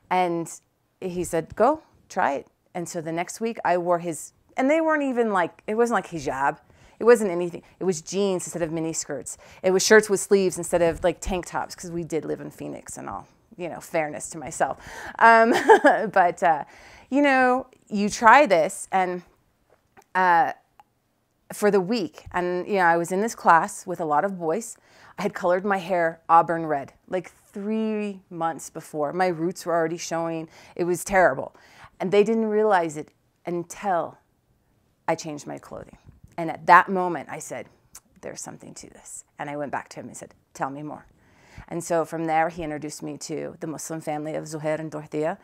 And he said, go, try it. And so the next week I wore his, and they weren't even like, it wasn't like hijab. It wasn't anything. It was jeans instead of mini skirts. It was shirts with sleeves instead of like tank tops, because we did live in Phoenix and all, you know, fairness to myself. But, you know, you try this, and for the week, and, you know, I was in this class with a lot of boys. I had colored my hair auburn red, like 3 months before. My roots were already showing. It was terrible. And they didn't realize it until I changed my clothing. And at that moment, I said, there's something to this. And I went back to him and said, tell me more. And so from there, he introduced me to the Muslim family of Zuhair and Dorothea.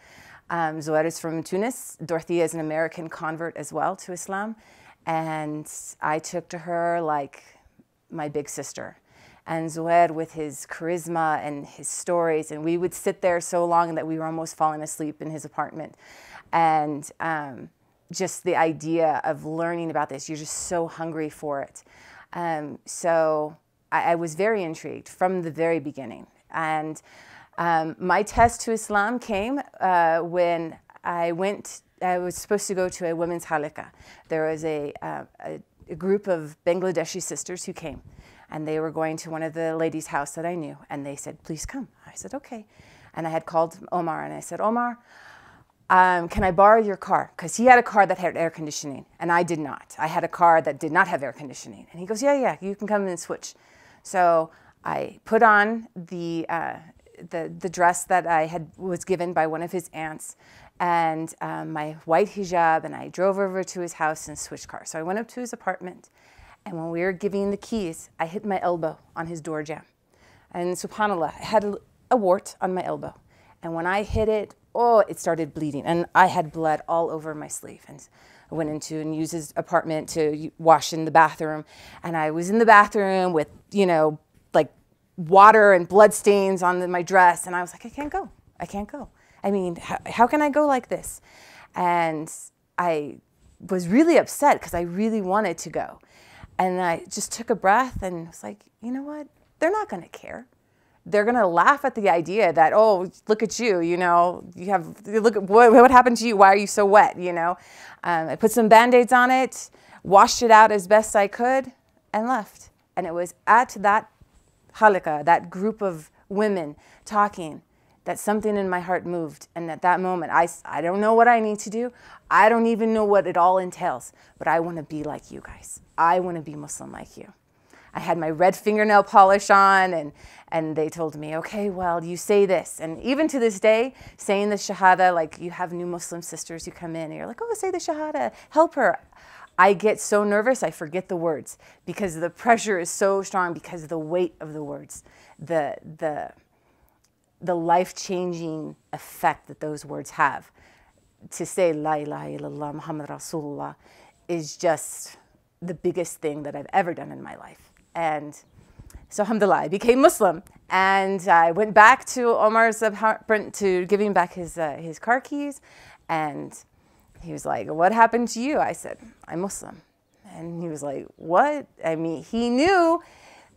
Zuhair is from Tunis. Dorothea is an American convert as well to Islam. And I took to her like my big sister. And Zuhair, with his charisma and his stories, and we would sit there so long that we were almost falling asleep in his apartment. And just the idea of learning about this, you're just so hungry for it. So I was very intrigued from the very beginning. And my test to Islam came when I was supposed to go to a women's halakha. There was a group of Bangladeshi sisters who came, and they were going to one of the ladies' house that I knew, and they said, please come. I said, okay. And I had called Omar, and I said, Omar, can I borrow your car? Because he had a car that had air conditioning, and I did not. I had a car that did not have air conditioning. And he goes, yeah, you can come in and switch. So I put on the dress that was given by one of his aunts, and my white hijab, and I drove over to his house and switched cars. So I went up to his apartment, and when we were giving the keys, I hit my elbow on his door jamb. And subhanAllah, I had a wart on my elbow. And when I hit it, oh, it started bleeding. And I had blood all over my sleeve. And I went into and used his apartment to wash in the bathroom. And I was in the bathroom with, you know, like water and blood stains on my dress. And I was like, I can't go. I can't go. I mean, how can I go like this? And I was really upset because I really wanted to go. And I just took a breath and was like, you know what? They're not going to care. They're going to laugh at the idea that, oh, look at you, you know, look at what happened to you. Why are you so wet? You know, I put some Band-Aids on it, washed it out as best I could, and left. And it was at that halakha, that group of women talking, that something in my heart moved. And at that moment, I don't know what I need to do. I don't even know what it all entails, but I want to be like you guys. I want to be Muslim like you. I had my red fingernail polish on, and they told me, okay, well, you say this. And even to this day, saying the shahada, like you have new Muslim sisters who come in, and you're like, oh, say the shahada, help her. I get so nervous, I forget the words because the pressure is so strong, because of the weight of the words, the life-changing effect that those words have. To say La ilaha illallah Muhammad Rasulullah is just the biggest thing that I've ever done in my life. And so alhamdulillah, I became Muslim, and I went back to Omar's apartment to give him back his car keys, and he was like, what happened to you? I said, I'm Muslim. And he was like, what? I mean, he knew,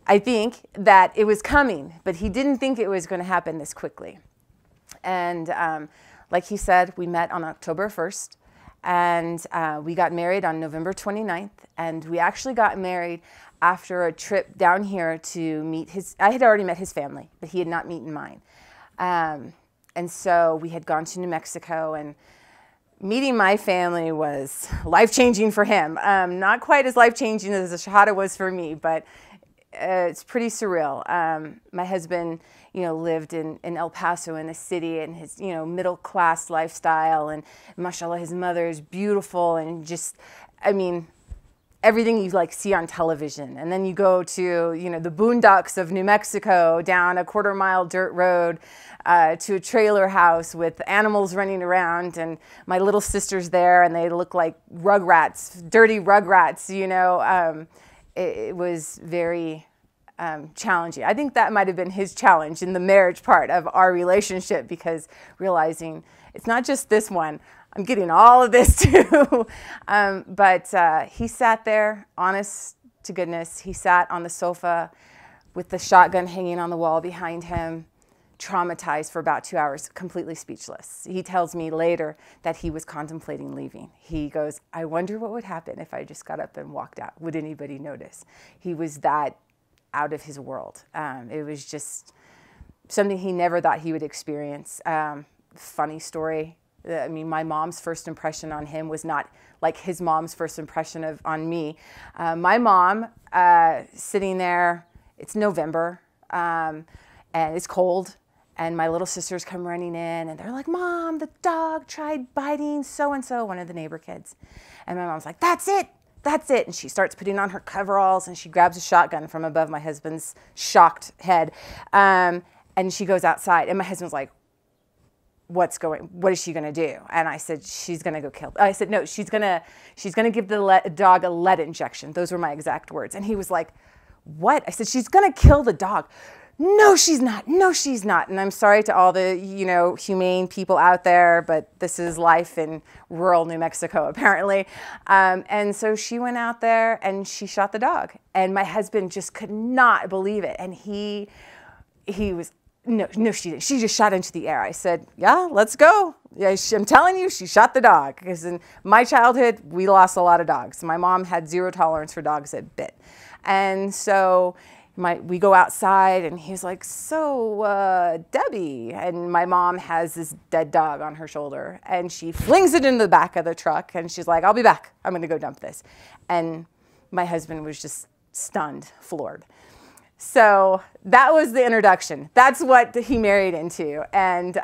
I think, that it was coming, but he didn't think it was going to happen this quickly. And like he said, we met on October 1st, and we got married on November 29th, and we actually got married after a trip down here to meet I had already met his family, but he had not met mine. And so we had gone to New Mexico, and meeting my family was life-changing for him. Not quite as life-changing as the Shahada was for me, but it's pretty surreal. My husband, lived in El Paso, in the city, and his, middle-class lifestyle, and mashallah, his mother is beautiful, and just, everything you see on television. And then you go to, the boondocks of New Mexico, down a quarter-mile dirt road, to a trailer house with animals running around, and my little sister's there, and they look like rugrats, dirty rugrats, It was very challenging. I think that might have been his challenge in the marriage part of our relationship, because realizing it's not just this one, I'm getting all of this too. But he sat there, honest to goodness, he sat on the sofa with the shotgun hanging on the wall behind him, traumatized for about 2 hours, completely speechless. He tells me later that he was contemplating leaving. He goes, I wonder what would happen if I just got up and walked out. Would anybody notice? He was that out of his world. It was just something he never thought he would experience. Funny story. My mom's first impression on him was not like his mom's first impression on me. My mom, sitting there, it's November, and it's cold. And my little sisters come running in, and they're like, Mom, the dog tried biting so-and-so, one of the neighbor kids. And my mom's like, that's it. And she starts putting on her coveralls, and she grabs a shotgun from above my husband's shocked head. And she goes outside, and my husband's like, what is she going to do? And I said, she's going to go kill. I said, no, she's going to give the dog a lead injection. Those were my exact words. And he was like, what? I said, she's going to kill the dog. No, she's not. No, she's not. And I'm sorry to all the, humane people out there, but this is life in rural New Mexico, apparently. And so she went out there and she shot the dog. And my husband just could not believe it. And he was, no, she didn't. She just shot into the air. I said, yeah, let's go. Yeah, I'm telling you, she shot the dog. Because in my childhood, we lost a lot of dogs. My mom had zero tolerance for dogs that bit. And so we go outside, and he's like, so, Debbie. And my mom has this dead dog on her shoulder, and she flings it in the back of the truck, and she's like, I'll be back. I'm going to go dump this. And my husband was just stunned, floored. So that was the introduction. That's what he married into. And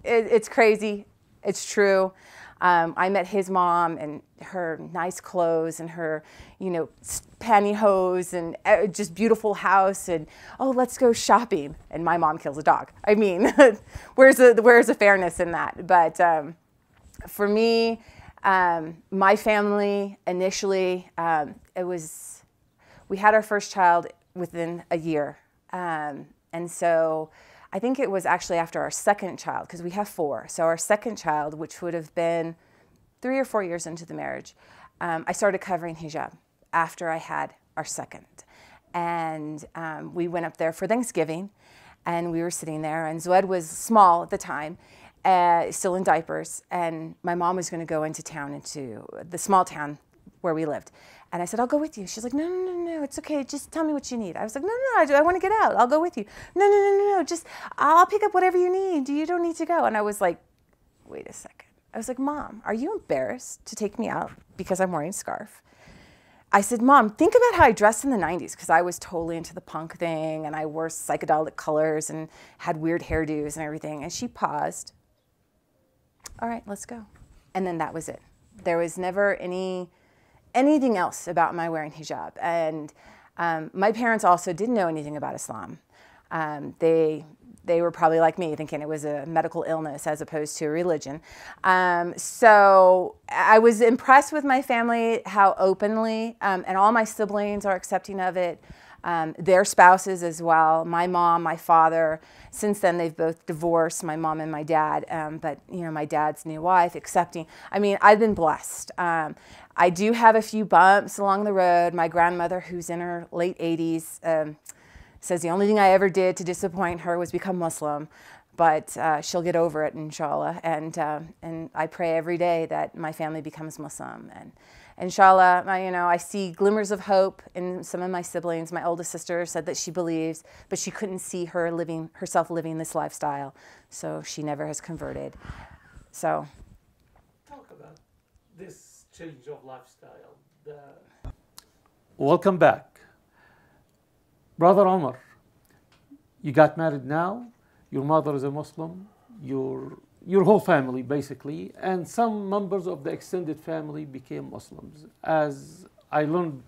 it's crazy. It's true. I met his mom and her nice clothes and her, pantyhose and just beautiful house, and oh, let's go shopping. And my mom kills a dog. I mean, where's the fairness in that? But for me, my family initially, we had our first child within a year, and so I think it was actually after our second child, because we have 4. So our second child, which would have been 3 or 4 years into the marriage, I started covering hijab after I had our second. And we went up there for Thanksgiving, and we were sitting there, and Zued was small at the time, still in diapers, and my mom was going to go into town, into the small town where we lived. And I said, I'll go with you. She's like, no, it's okay. Just tell me what you need. I was like, no, I want to get out. I'll go with you. No, just, I'll pick up whatever you need. You don't need to go. And I was like, wait a second. I was like, Mom, are you embarrassed to take me out because I'm wearing a scarf? I said, Mom, think about how I dressed in the 90s, because I was totally into the punk thing, and I wore psychedelic colors and had weird hairdos and everything. And she paused. All right, let's go. And then that was it. There was never anything else about my wearing hijab. And my parents also didn't know anything about Islam. They were probably like me, thinking it was a medical illness as opposed to a religion. So I was impressed with my family, how openly, and all my siblings are accepting of it. their spouses as well, my mom, my father. Since then, they've both divorced, my mom and my dad, but you know, my dad's new wife, accepting. I mean, I've been blessed. I do have a few bumps along the road. My grandmother, who's in her late 80s, says the only thing I ever did to disappoint her was become Muslim, but she'll get over it, inshallah. And I pray every day that my family becomes Muslim. And inshallah, I see glimmers of hope in some of my siblings. My oldest sister said that she believes, but she couldn't see herself living this lifestyle, so she never has converted. So, talk about this change of lifestyle. Welcome back, Brother Omar. You got married now. Your mother is a Muslim. Your whole family, basically, and some members of the extended family became Muslims. As I learned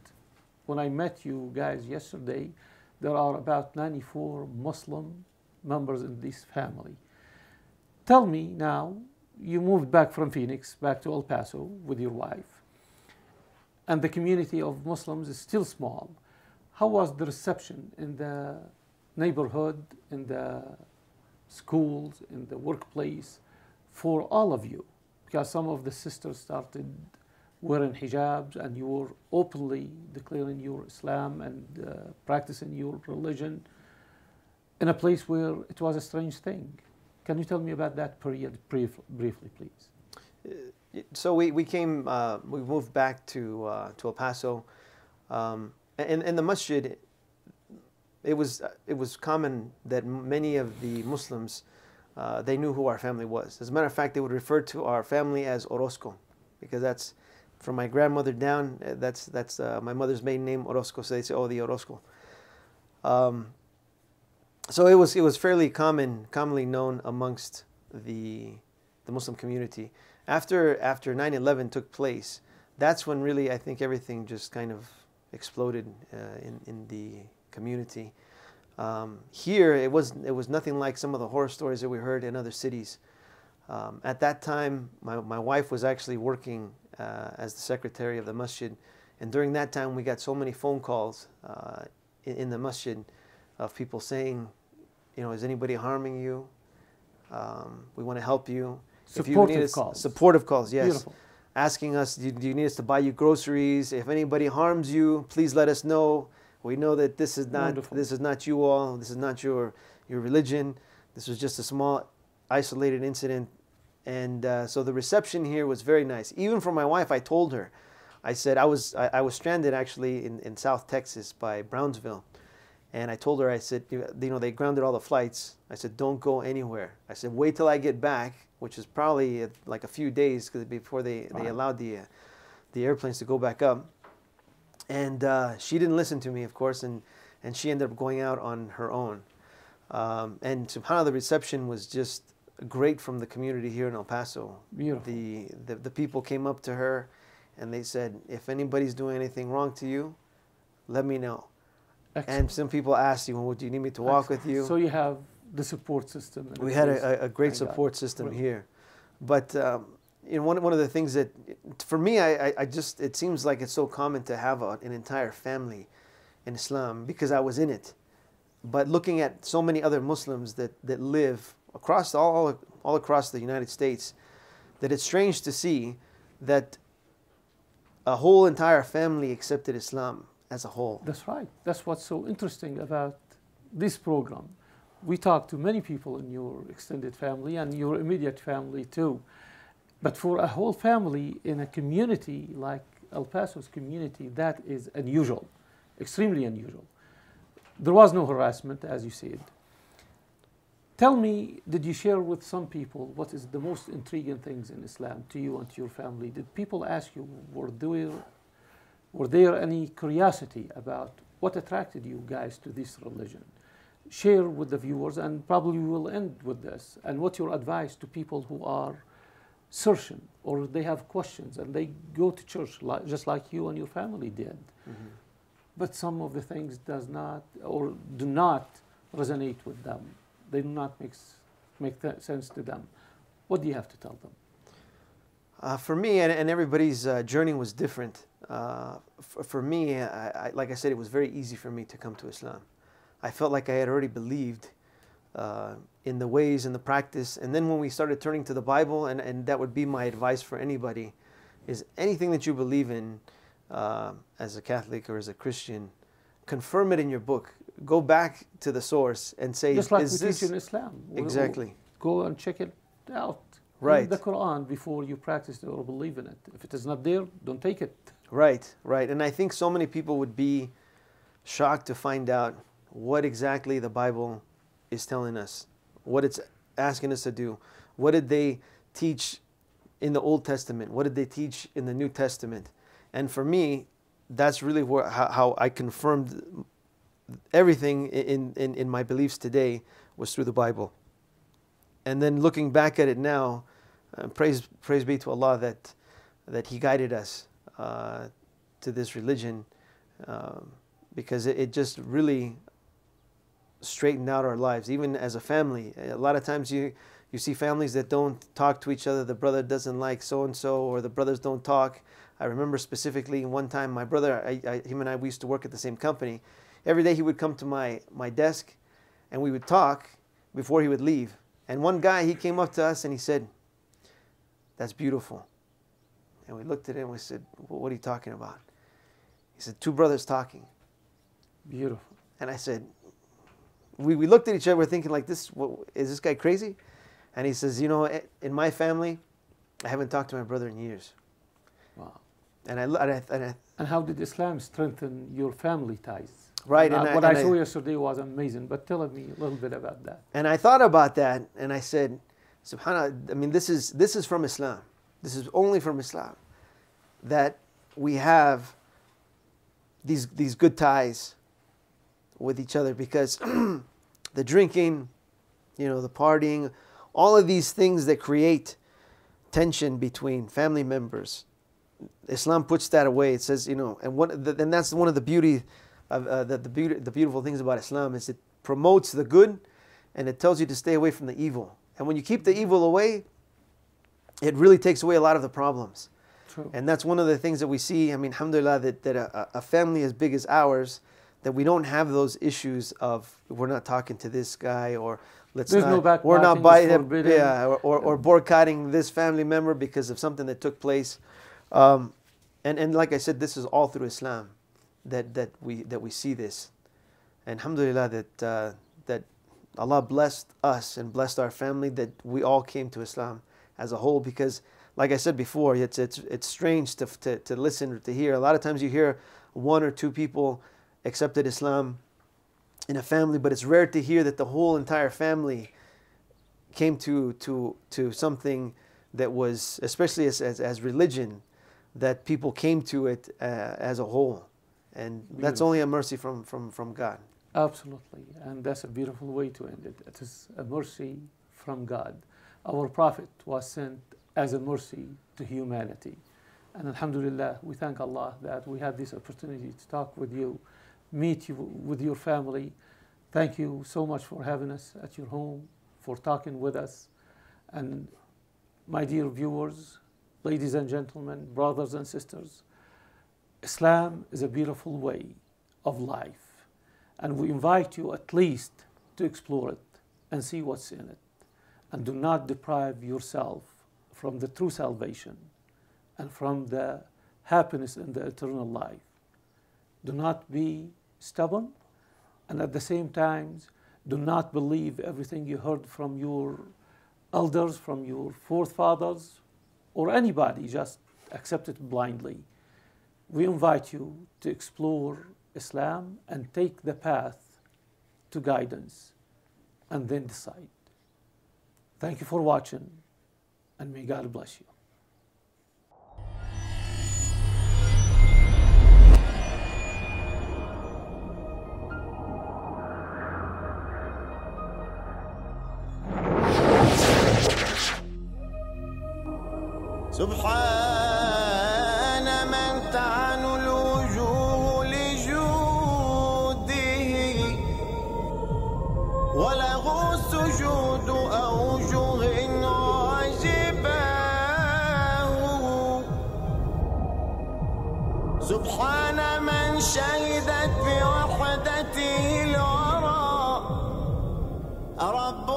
when I met you guys yesterday, there are about 94 Muslim members in this family. Tell me now, you moved back from Phoenix, back to El Paso with your wife, and the community of Muslims is still small. How was the reception in the neighborhood, in the schools, in the workplace, for all of you? Because some of the sisters started wearing hijabs and you were openly declaring your Islam and practicing your religion in a place where it was a strange thing. Can you tell me about that period briefly, please? So we moved back to El Paso. In the masjid, it was common that many of the Muslims, they knew who our family was. As a matter of fact, they would refer to our family as Orozco, because that's from my grandmother down. That's my mother's maiden name, Orozco. So they say, "Oh, the Orozco." So it was fairly commonly known amongst the Muslim community. After 9/11 took place, that's when really I think everything just kind of exploded in the community. Here, it was nothing like some of the horror stories that we heard in other cities. At that time, my wife was actually working as the secretary of the masjid, and during that time, we got so many phone calls in the masjid of people saying, is anybody harming you? We want to help you. Supportive calls. Supportive calls, yes. Beautiful. Asking us, do you need us to buy you groceries? If anybody harms you, please let us know. We know that this is not you all. This is not your religion. This was just a small, isolated incident. And so the reception here was very nice. Even for my wife, I told her, I said I was stranded actually in South Texas by Brownsville, and I told her, I said, they grounded all the flights. I said, don't go anywhere. I said, wait till I get back, which is probably like a few days before they allowed the airplanes to go back up. And she didn't listen to me, of course, and she ended up going out on her own. And subhanAllah, the reception was just great from the community here in El Paso. Beautiful. The people came up to her and they said, if anybody's doing anything wrong to you, let me know. Excellent. And some people asked you, well, do you need me to walk with you? So you have the support system. We had a great support system here. But one of the things that, for me, it seems like it's so common to have an entire family in Islam because I was in it. But looking at so many other Muslims that live across all across the United States, that it's strange to see that a whole entire family accepted Islam as a whole. That's right. That's what's so interesting about this program. We talk to many people in your extended family and your immediate family too. But for a whole family in a community like El Paso's community, that is unusual, extremely unusual. There was no harassment, as you said. Tell me, did you share with some people what is the most intriguing things in Islam to you and to your family? Did people ask you, were there any curiosity about what attracted you guys to this religion? Share with the viewers, and probably we will end with this. And what's your advice to people who are searching or they have questions and they go to church just like you and your family did? Mm-hmm. But some of the things do not resonate with them. They do not make sense to them. What do you have to tell them? For me, and everybody's journey was different. For me, like I said, it was very easy for me to come to Islam. I felt like I had already believed in the ways and the practice. And then when we started turning to the Bible, and that would be my advice for anybody, is anything that you believe in as a Catholic or as a Christian, confirm it in your book. Go back to the source and say, just like is we this teach in Islam. Exactly. Go and check it out. Right. Read the Quran before you practice it or believe in it. If it is not there, don't take it. Right, right. And I think so many people would be shocked to find out what exactly the Bible is telling us, what it's asking us to do. What did they teach in the Old Testament? What did they teach in the New Testament? And for me, that's really how I confirmed everything in my beliefs today was through the Bible. And then looking back at it now, praise be to Allah that He guided us to this religion, because it just really straightened out our lives, even as a family. A lot of times you see families that don't talk to each other. The brother doesn't like so-and-so, or the brothers don't talk. I remember specifically one time my brother, him and I, we used to work at the same company. Every day he would come to my desk and we would talk before he would leave. And one guy, he came up to us and he said, "That's beautiful." And we looked at him and we said, "Well, what are you talking about?" He said, "Two brothers talking." Beautiful. And I said, we looked at each other, we're thinking like, is this guy crazy? And he says, "You know, in my family, I haven't talked to my brother in years." Wow. And how did Islam strengthen your family ties? Right. What I saw yesterday was amazing, but tell me a little bit about that. And I thought about that, and I said, SubhanAllah, I mean, this is from Islam. This is only from Islam, that we have these good ties with each other, because the drinking, the partying, all of these things that create tension between family members, Islam puts that away. It says, and that's one of the beauty of the beautiful things about Islam, is it promotes the good and it tells you to stay away from the evil. And when you keep the evil away, it really takes away a lot of the problems. True. And that's one of the things that we see. I mean, alhamdulillah, that a family as big as ours, that we don't have those issues of, we're not talking to this guy, or we're not or boycotting this family member because of something that took place. And like I said, this is all through Islam that we see this. And alhamdulillah that Allah blessed us and blessed our family, that we all came to Islam as a whole. Because like I said before, it's strange to listen or to hear. A lot of times you hear one or two people accepted Islam in a family, but it's rare to hear that the whole entire family came to something that was, especially as religion, that people came to it as a whole. And that's only a mercy from God. Absolutely. And that's a beautiful way to end it. It is a mercy from God. Our Prophet was sent as a mercy to humanity. And alhamdulillah, we thank Allah that we had this opportunity to talk with you, meet you with your family. Thank you so much for having us at your home, for talking with us. And my dear viewers, ladies and gentlemen, brothers and sisters, Islam is a beautiful way of life. And we invite you at least to explore it and see what's in it. And do not deprive yourself from the true salvation and from the happiness in the eternal life. Do not be stubborn, and at the same time, do not believe everything you heard from your elders, from your forefathers, or anybody. Just accept it blindly. We invite you to explore Islam and take the path to guidance and then decide. Thank you for watching, and may God bless you. سبحان من تعن الوجوه لجوده وله سجود أوجه عجباه سبحان من شهدت بوحدته الورى رب